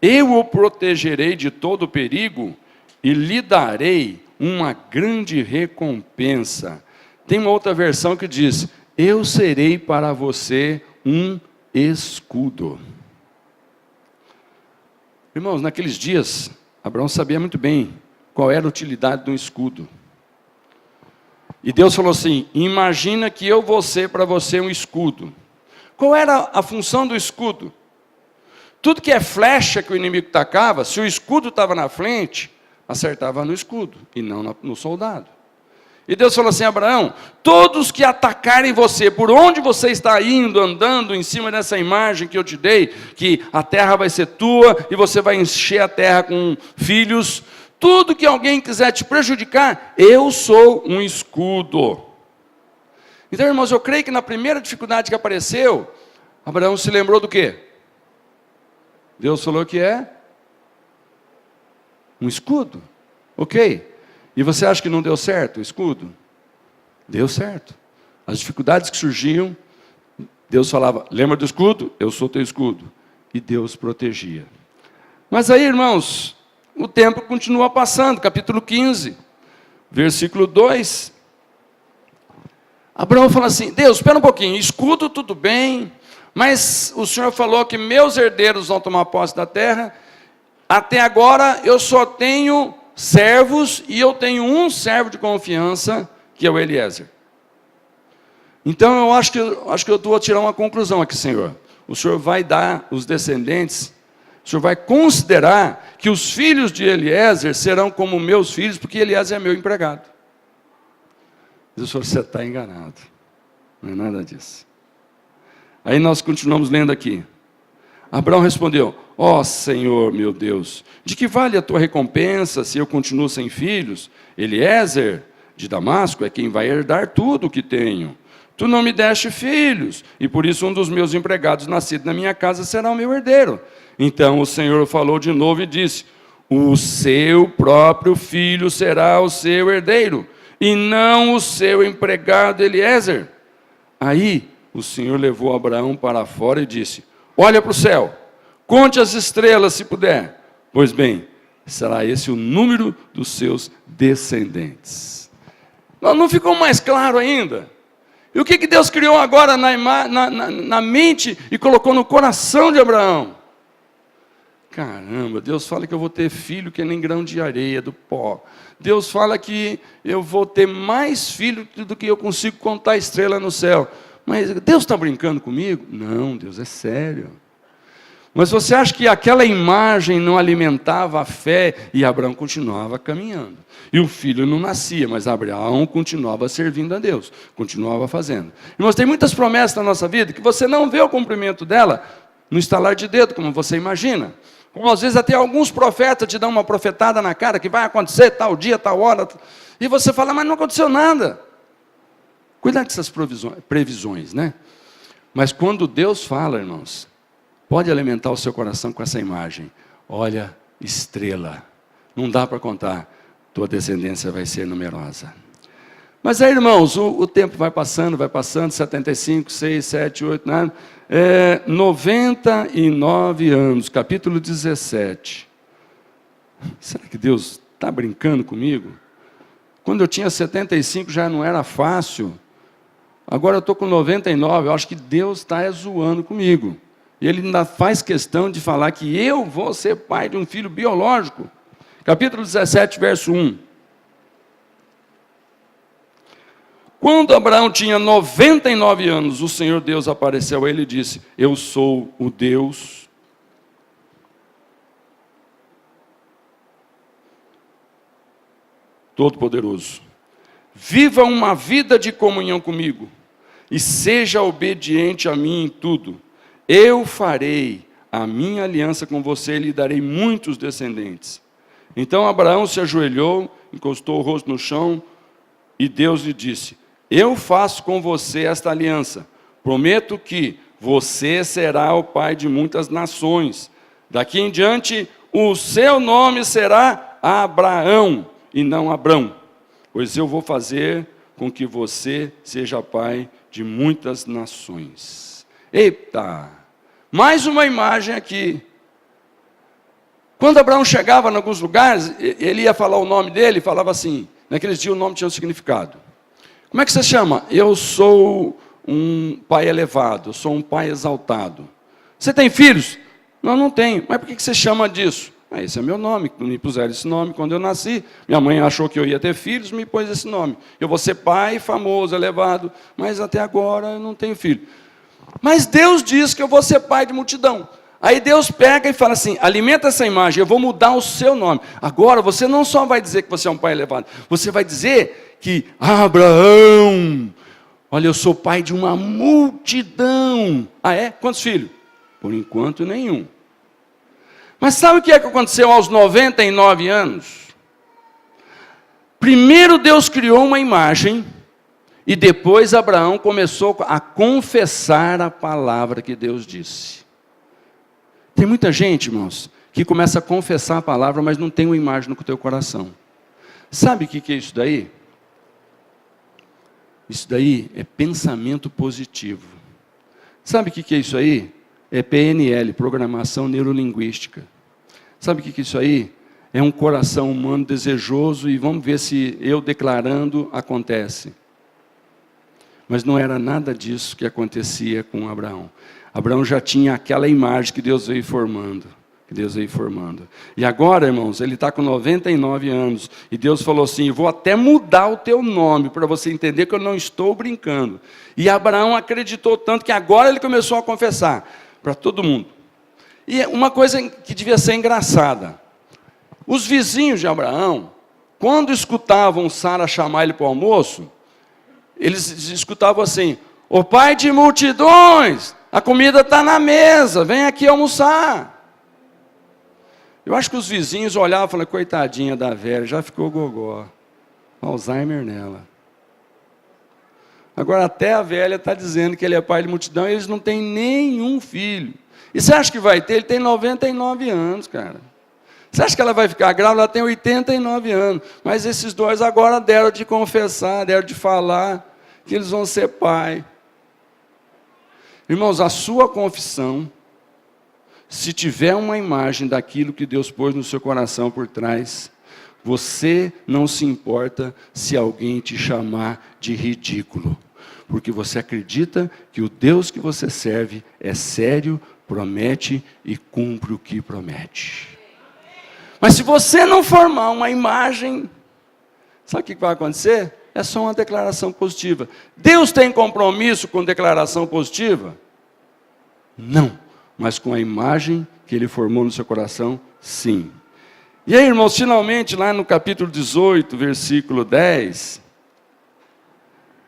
eu o protegerei de todo perigo, e lhe darei uma grande recompensa. Tem uma outra versão que diz, eu serei para você um escudo. Irmãos, naqueles dias, Abraão sabia muito bem qual era a utilidade de um escudo. E Deus falou assim, imagina que eu vou ser para você um escudo. Qual era a função do escudo? Tudo que é flecha que o inimigo tacava, se o escudo estava na frente, acertava no escudo e não no soldado. E Deus falou assim, Abraão, todos que atacarem você, por onde você está indo, andando em cima dessa imagem que eu te dei, que a terra vai ser tua e você vai encher a terra com filhos, tudo que alguém quiser te prejudicar, eu sou um escudo. Então, irmãos, eu creio que na primeira dificuldade que apareceu, Abraão se lembrou do quê? Deus falou que é um escudo. Ok. E você acha que não deu certo o escudo? Deu certo. As dificuldades que surgiam, Deus falava, lembra do escudo? Eu sou teu escudo. E Deus protegia. Mas aí, irmãos, o tempo continua passando, capítulo 15, versículo 2. Abraão fala assim, Deus, espera um pouquinho, escudo tudo bem, mas o Senhor falou que meus herdeiros vão tomar posse da terra, até agora eu só tenho servos, e eu tenho um servo de confiança, que é o Eliezer. Então eu acho que eu vou tirar uma conclusão aqui, Senhor. O Senhor vai dar os descendentes, o Senhor vai considerar que os filhos de Eliezer serão como meus filhos, porque Eliezer é meu empregado. Diz o Senhor, você está enganado. Não é nada disso. Aí nós continuamos lendo aqui. Abraão respondeu, ó Senhor meu Deus, de que vale a tua recompensa se eu continuo sem filhos? Eliezer de Damasco é quem vai herdar tudo o que tenho. Tu não me deste filhos, e por isso um dos meus empregados nascido na minha casa será o meu herdeiro. Então o Senhor falou de novo e disse, o seu próprio filho será o seu herdeiro, e não o seu empregado Eliezer. Aí o Senhor levou Abraão para fora e disse, olha para o céu, conte as estrelas se puder. Pois bem, será esse o número dos seus descendentes. Não ficou mais claro ainda? E o que Deus criou agora na mente e colocou no coração de Abraão? Caramba, Deus fala que eu vou ter filho que nem grão de areia do pó. Deus fala que eu vou ter mais filho do que eu consigo contar estrela no céu. Mas Deus está brincando comigo? Não, Deus é sério. Mas você acha que aquela imagem não alimentava a fé e Abraão continuava caminhando? E o filho não nascia, mas Abraão continuava servindo a Deus, continuava fazendo. Irmãos, tem muitas promessas na nossa vida que você não vê o cumprimento dela no estalar de dedo, como você imagina. Como às vezes até alguns profetas te dão uma profetada na cara que vai acontecer tal dia, tal hora, e você fala, mas não aconteceu nada. Cuidado com essas previsões, né? Mas quando Deus fala, irmãos, pode alimentar o seu coração com essa imagem. Olha, estrela, não dá para contar, tua descendência vai ser numerosa. Mas aí, irmãos, o tempo vai passando, 75, 6, 7, 8, 9, 99 anos, capítulo 17. Será que Deus está brincando comigo? Quando eu tinha 75 já não era fácil, agora eu estou com 99, eu acho que Deus está zoando comigo. E Ele ainda faz questão de falar que eu vou ser pai de um filho biológico. Capítulo 17, verso 1. Quando Abraão tinha 99 anos, o Senhor Deus apareceu a ele e disse, eu sou o Deus Todo-Poderoso. Viva uma vida de comunhão comigo e seja obediente a mim em tudo. Eu farei a minha aliança com você e lhe darei muitos descendentes. Então Abraão se ajoelhou, encostou o rosto no chão e Deus lhe disse, eu faço com você esta aliança. Prometo que você será o pai de muitas nações. Daqui em diante, o seu nome será Abraão e não Abrão. Pois eu vou fazer com que você seja pai de muitas nações. Eita! Mais uma imagem aqui. Quando Abraão chegava em alguns lugares, ele ia falar o nome dele, falava assim, naqueles dias o nome tinha um significado. Como é que você chama? Eu sou um pai elevado, eu sou um pai exaltado. Você tem filhos? Não, não tenho. Mas por que você chama disso? Esse é meu nome, me puseram esse nome quando eu nasci. Minha mãe achou que eu ia ter filhos, me pôs esse nome. Eu vou ser pai, famoso, elevado, mas até agora eu não tenho filho. Mas Deus diz que eu vou ser pai de multidão. Aí Deus pega e fala assim, alimenta essa imagem, eu vou mudar o seu nome. Agora você não só vai dizer que você é um pai elevado, você vai dizer que Abraão, olha, eu sou pai de uma multidão. Ah, é? Quantos filhos? Por enquanto, nenhum. Mas sabe o que aconteceu aos 99 anos? Primeiro Deus criou uma imagem, e depois Abraão começou a confessar a palavra que Deus disse. Tem muita gente, irmãos, que começa a confessar a palavra, mas não tem uma imagem no teu coração. Sabe o que é isso daí? Isso daí é pensamento positivo. Sabe o que é isso aí? É PNL, Programação Neurolinguística. Sabe o que é isso aí? É um coração humano desejoso e vamos ver se eu declarando acontece. Mas não era nada disso que acontecia com Abraão. Abraão já tinha aquela imagem que Deus veio formando. E agora, irmãos, ele está com 99 anos. E Deus falou assim, vou até mudar o teu nome, para você entender que eu não estou brincando. E Abraão acreditou tanto que agora ele começou a confessar para todo mundo. E uma coisa que devia ser engraçada. Os vizinhos de Abraão, quando escutavam Sara chamar ele para o almoço, eles escutavam assim, o pai de multidões, a comida está na mesa, vem aqui almoçar. Eu acho que os vizinhos olhavam e falavam, coitadinha da velha, já ficou gogó. Alzheimer nela. Agora até a velha está dizendo que ele é pai de multidão e eles não têm nenhum filho. E você acha que vai ter? Ele tem 99 anos, cara. Você acha que ela vai ficar grávida? Ela tem 89 anos. Mas esses dois agora deram de confessar, deram de falar que eles vão ser pai. Irmãos, a sua confissão, se tiver uma imagem daquilo que Deus pôs no seu coração por trás, você não se importa se alguém te chamar de ridículo, porque você acredita que o Deus que você serve é sério, promete e cumpre o que promete. Mas se você não formar uma imagem, sabe o que vai acontecer? É só uma declaração positiva. Deus tem compromisso com declaração positiva? Não. Mas com a imagem que Ele formou no seu coração, sim. E aí, irmãos, finalmente, lá no capítulo 18, versículo 10,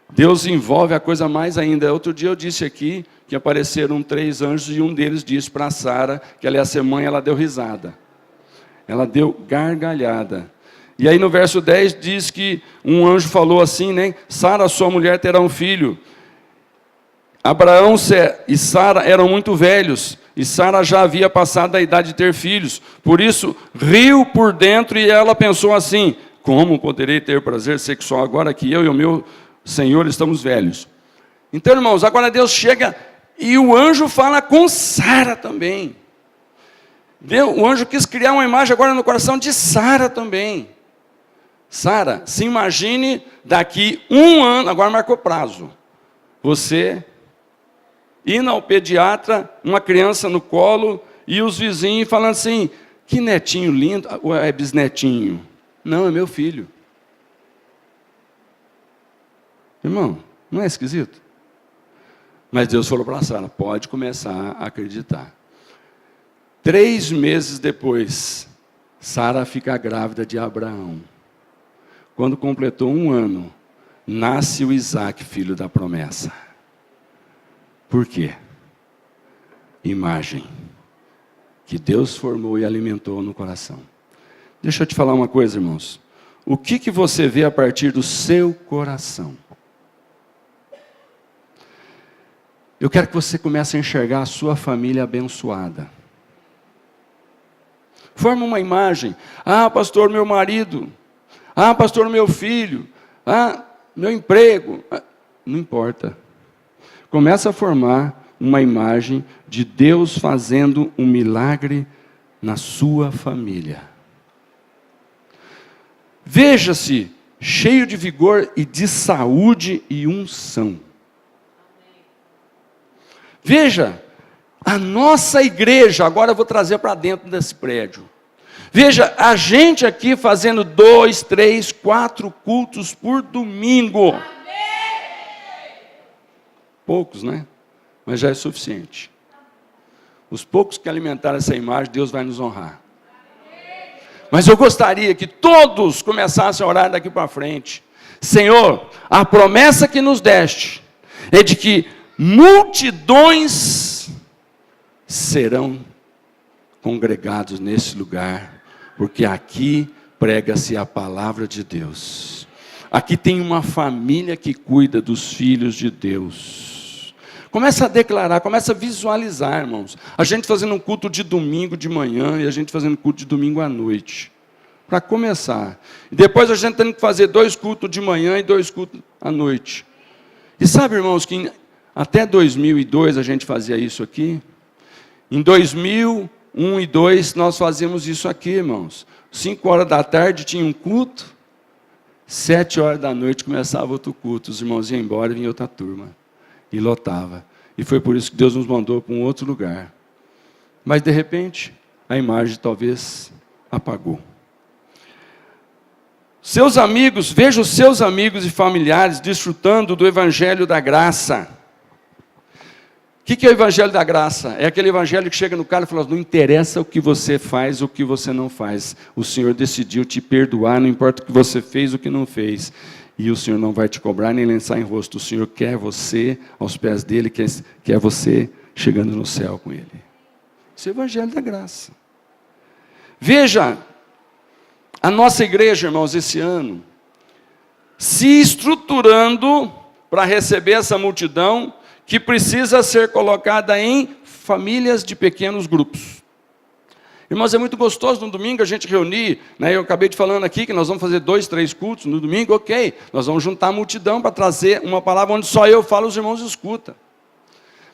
Deus envolve a coisa mais ainda. Outro dia eu disse aqui que apareceram 3 anjos e um deles disse para Sara que ela ia ser mãe, ela deu risada. Ela deu gargalhada. E aí no verso 10 diz que um anjo falou assim, né? Sara, sua mulher, terá um filho. Abraão e Sara eram muito velhos, e Sara já havia passado a idade de ter filhos. Por isso, riu por dentro e ela pensou assim, como poderei ter prazer sexual agora que eu e o meu Senhor estamos velhos? Então, irmãos, agora Deus chega e o anjo fala com Sara também. O anjo quis criar uma imagem agora no coração de Sara também. Sara, se imagine daqui 1 ano, agora marcou prazo. Você indo ao pediatra, uma criança no colo, e os vizinhos falando assim, que netinho lindo, ou é bisnetinho? Não, é meu filho. Irmão, não é esquisito? Mas Deus falou para Sara, pode começar a acreditar. 3 meses depois, Sara fica grávida de Abraão. Quando completou 1 ano, nasce o Isaac, filho da promessa. Por quê? Imagem que Deus formou e alimentou no coração. Deixa eu te falar uma coisa, irmãos. O que você vê a partir do seu coração? Eu quero que você comece a enxergar a sua família abençoada. Forma uma imagem. Ah, pastor, meu marido. Ah, pastor, meu filho. Ah, meu emprego. Ah, não importa. Começa a formar uma imagem de Deus fazendo um milagre na sua família. Veja-se cheio de vigor e de saúde e unção. Veja, a nossa igreja, agora eu vou trazer para dentro desse prédio. Veja, a gente aqui fazendo 2, 3, 4 cultos por domingo. Poucos, né? Mas já é suficiente. Os poucos que alimentaram essa imagem, Deus vai nos honrar. Mas eu gostaria que todos começassem a orar daqui para frente. Senhor, a promessa que nos deste é de que multidões serão congregados nesse lugar, porque aqui prega-se a palavra de Deus. Aqui tem uma família que cuida dos filhos de Deus. Começa a declarar, começa a visualizar, irmãos. A gente fazendo um culto de domingo de manhã e a gente fazendo culto de domingo à noite. Para começar. E depois a gente tendo que fazer 2 cultos de manhã e 2 cultos à noite. E sabe, irmãos, que até 2002 a gente fazia isso aqui. Em 2001 e 2002 nós fazíamos isso aqui, irmãos. 5 horas da tarde tinha um culto. 7 horas da noite começava outro culto. Os irmãos iam embora e vinha outra turma. E lotava. E foi por isso que Deus nos mandou para um outro lugar. Mas de repente, a imagem talvez apagou. Seus amigos, veja os seus amigos e familiares desfrutando do Evangelho da Graça. O que é o Evangelho da Graça? É aquele Evangelho que chega no cara e fala, não interessa o que você faz, o que você não faz. O Senhor decidiu te perdoar, não importa o que você fez, o que não fez. E o Senhor não vai te cobrar nem lançar em rosto. O Senhor quer você aos pés dEle, quer você chegando no céu com Ele. Esse é o Evangelho da Graça. Veja, a nossa igreja, irmãos, esse ano, se estruturando para receber essa multidão que precisa ser colocada em famílias de pequenos grupos. Irmãos, é muito gostoso no domingo a gente reunir, né? Eu acabei de falando aqui que nós vamos fazer 2, 3 cultos no domingo, ok. Nós vamos juntar a multidão para trazer uma palavra onde só eu falo, os irmãos escutam.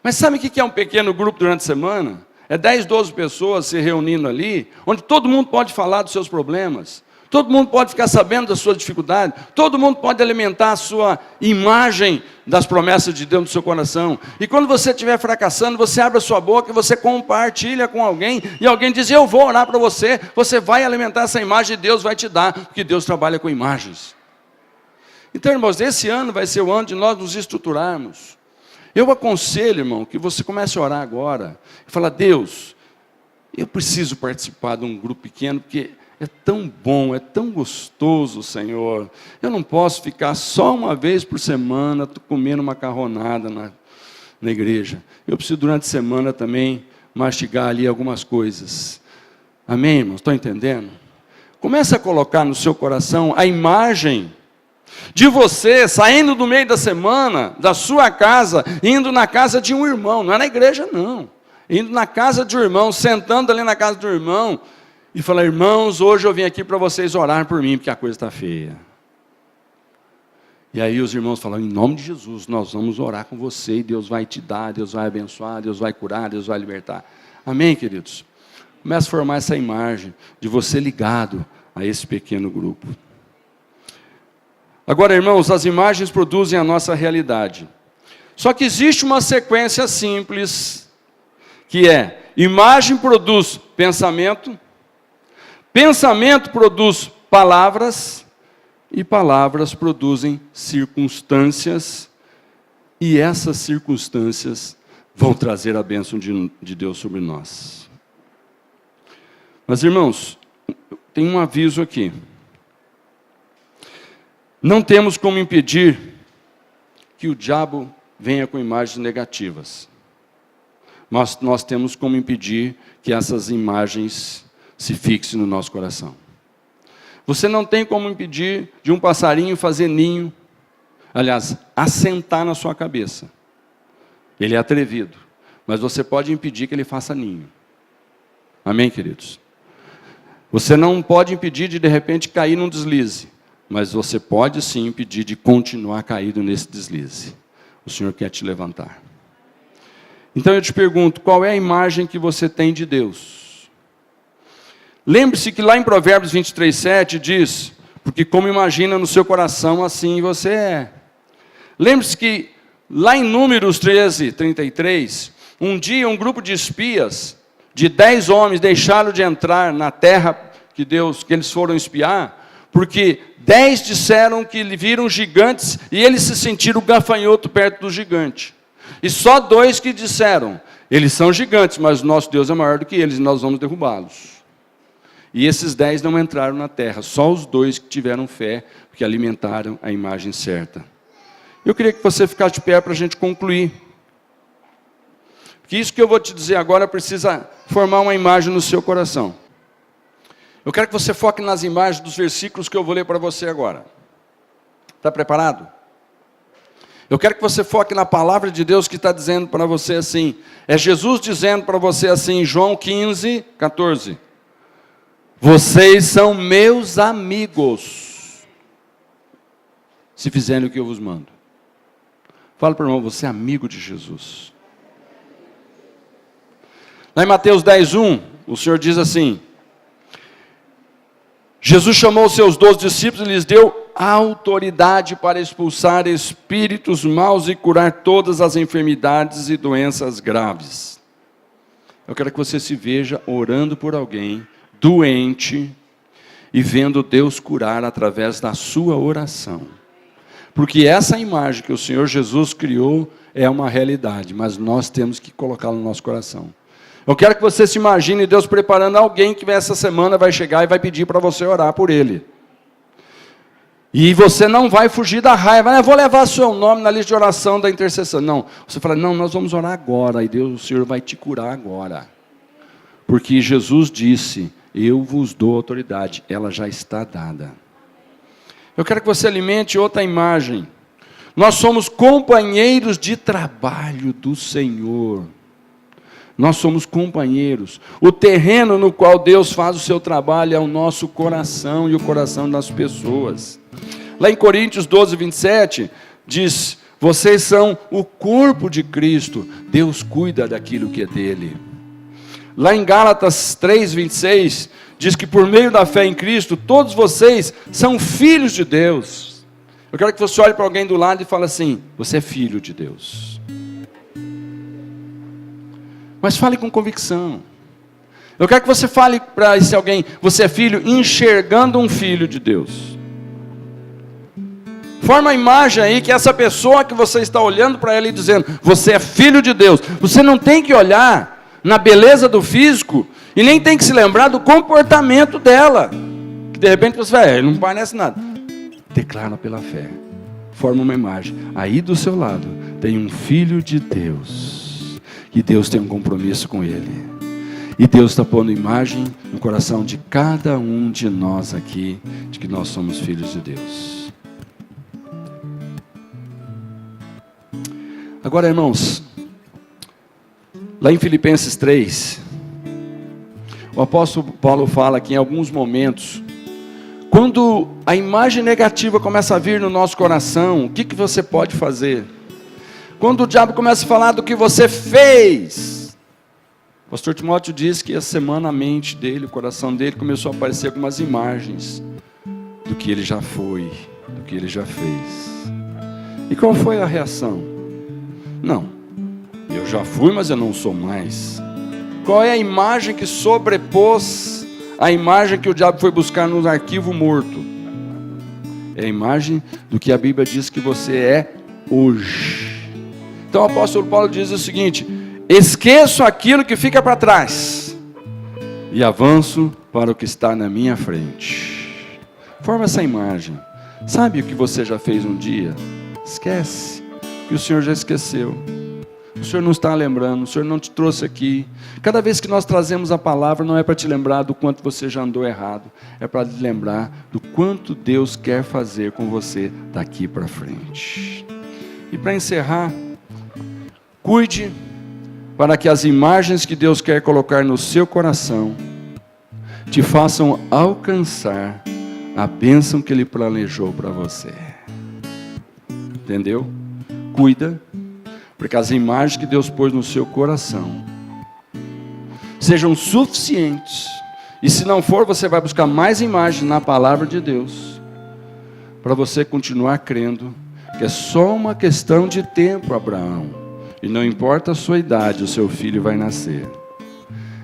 Mas sabe o que é um pequeno grupo durante a semana? É 10, 12 pessoas se reunindo ali, onde todo mundo pode falar dos seus problemas. Todo mundo pode ficar sabendo da sua dificuldade. Todo mundo pode alimentar a sua imagem das promessas de Deus no seu coração. E quando você estiver fracassando, você abre a sua boca e você compartilha com alguém. E alguém diz, eu vou orar para você. Você vai alimentar essa imagem e Deus vai te dar. Porque Deus trabalha com imagens. Então, irmãos, esse ano vai ser o ano de nós nos estruturarmos. Eu aconselho, irmão, que você comece a orar agora. E falar, Deus, eu preciso participar de um grupo pequeno, porque é tão bom, é tão gostoso, Senhor. Eu não posso ficar só uma vez por semana comendo macarronada na igreja. Eu preciso, durante a semana, também mastigar ali algumas coisas. Amém, irmãos? Estão entendendo? Comece a colocar no seu coração a imagem de você saindo do meio da semana, da sua casa, indo na casa de um irmão. Não é na igreja, não. Indo na casa de um irmão, sentando ali na casa do irmão, e falar, irmãos, hoje eu vim aqui para vocês orar por mim, porque a coisa está feia. E aí os irmãos falam, em nome de Jesus, nós vamos orar com você, e Deus vai te dar, Deus vai abençoar, Deus vai curar, Deus vai libertar. Amém, queridos? Comece a formar essa imagem de você ligado a esse pequeno grupo. Agora, irmãos, as imagens produzem a nossa realidade. Só que existe uma sequência simples, que é, imagem produz pensamento, pensamento produz palavras, e palavras produzem circunstâncias, e essas circunstâncias vão trazer a bênção de Deus sobre nós. Mas, irmãos, tem um aviso aqui. Não temos como impedir que o diabo venha com imagens negativas. Mas nós temos como impedir que essas imagens se fixem no nosso coração. Você não tem como impedir de um passarinho fazer ninho, aliás, assentar na sua cabeça. Ele é atrevido, mas você pode impedir que ele faça ninho. Amém, queridos? Você não pode impedir de repente cair num deslize, mas você pode sim impedir de continuar caído nesse deslize. O Senhor quer te levantar. Então eu te pergunto, qual é a imagem que você tem de Deus? Lembre-se que lá em Provérbios 23:7 diz, porque como imagina no seu coração, assim você é. Lembre-se que lá em Números 13:33, um dia um grupo de espias, de 10 homens, deixaram de entrar na terra que eles foram espiar, porque 10 disseram que viram gigantes e eles se sentiram gafanhoto perto do gigante. E só 2 que disseram, eles são gigantes, mas o nosso Deus é maior do que eles e nós vamos derrubá-los. E esses 10 não entraram na terra, só os 2 que tiveram fé, porque alimentaram a imagem certa. Eu queria que você ficasse de pé para a gente concluir. Porque isso que eu vou te dizer agora precisa formar uma imagem no seu coração. Eu quero que você foque nas imagens dos versículos que eu vou ler para você agora. Está preparado? Eu quero que você foque na palavra de Deus que está dizendo para você assim. É Jesus dizendo para você assim, João 15:14. Vocês são meus amigos, se fizerem o que eu vos mando. Fala para o irmão, você é amigo de Jesus. Lá em Mateus 10:1, o Senhor diz assim, Jesus chamou os seus 12 discípulos e lhes deu autoridade para expulsar espíritos maus e curar todas as enfermidades e doenças graves. Eu quero que você se veja orando por alguém doente e vendo Deus curar através da sua oração. Porque essa imagem que o Senhor Jesus criou é uma realidade, mas nós temos que colocá-la no nosso coração. Eu quero que você se imagine Deus preparando alguém que essa semana vai chegar e vai pedir para você orar por ele. E você não vai fugir da raiva, eu vou levar seu nome na lista de oração da intercessão. Não, você fala, não, nós vamos orar agora, e Deus, o Senhor vai te curar agora. Porque Jesus disse, eu vos dou autoridade, ela já está dada. Eu quero que você alimente outra imagem. Nós somos companheiros de trabalho do Senhor. Nós somos companheiros. O terreno no qual Deus faz o seu trabalho é o nosso coração e o coração das pessoas. Lá em Coríntios 12:27, diz, vocês são o corpo de Cristo, Deus cuida daquilo que é dele. Lá em Gálatas 3:26, diz que por meio da fé em Cristo, todos vocês são filhos de Deus. Eu quero que você olhe para alguém do lado e fale assim: você é filho de Deus. Mas fale com convicção. Eu quero que você fale para esse alguém: você é filho, enxergando um filho de Deus. Forma a imagem aí que essa pessoa que você está olhando para ela e dizendo, você é filho de Deus. Você não tem que olhar na beleza do físico e nem tem que se lembrar do comportamento dela. Que de repente você vai, não parece nada. Declara pela fé. Forma uma imagem. Aí do seu lado tem um filho de Deus. E Deus tem um compromisso com ele. E Deus está pondo imagem no coração de cada um de nós aqui, de que nós somos filhos de Deus. Agora, irmãos, lá em Filipenses 3, o apóstolo Paulo fala que em alguns momentos, quando a imagem negativa começa a vir no nosso coração, o que você pode fazer? Quando o diabo começa a falar do que você fez, o pastor Timóteo diz que essa semana a mente dele, o coração dele começou a aparecer algumas imagens do que ele já foi, do que ele já fez. E qual foi a reação? Não, eu já fui, mas eu não sou mais. Qual é a imagem que sobrepôs a imagem que o diabo foi buscar no arquivo morto? É a imagem do que a Bíblia diz que você é hoje. Então o apóstolo Paulo diz o seguinte: esqueço aquilo que fica para trás e avanço para o que está na minha frente. Forma essa imagem. Sabe o que você já fez um dia? Esquece. Que o Senhor já esqueceu. O Senhor não está lembrando, o Senhor não te trouxe aqui. Cada vez que nós trazemos a palavra, não é para te lembrar do quanto você já andou errado, é para te lembrar do quanto Deus quer fazer com você daqui para frente. E para encerrar, cuide para que as imagens que Deus quer colocar no seu coração te façam alcançar a bênção que Ele planejou para você. Entendeu? Cuida, porque as imagens que Deus pôs no seu coração sejam suficientes. E se não for, você vai buscar mais imagens na palavra de Deus, para você continuar crendo que é só uma questão de tempo, Abraão. E não importa a sua idade, o seu filho vai nascer.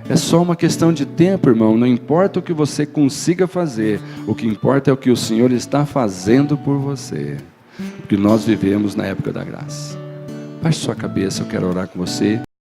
É só uma questão de tempo, irmão. Não importa o que você consiga fazer, o que importa é o que o Senhor está fazendo por você. Porque nós vivemos na época da graça. Baixe sua cabeça, eu quero orar com você.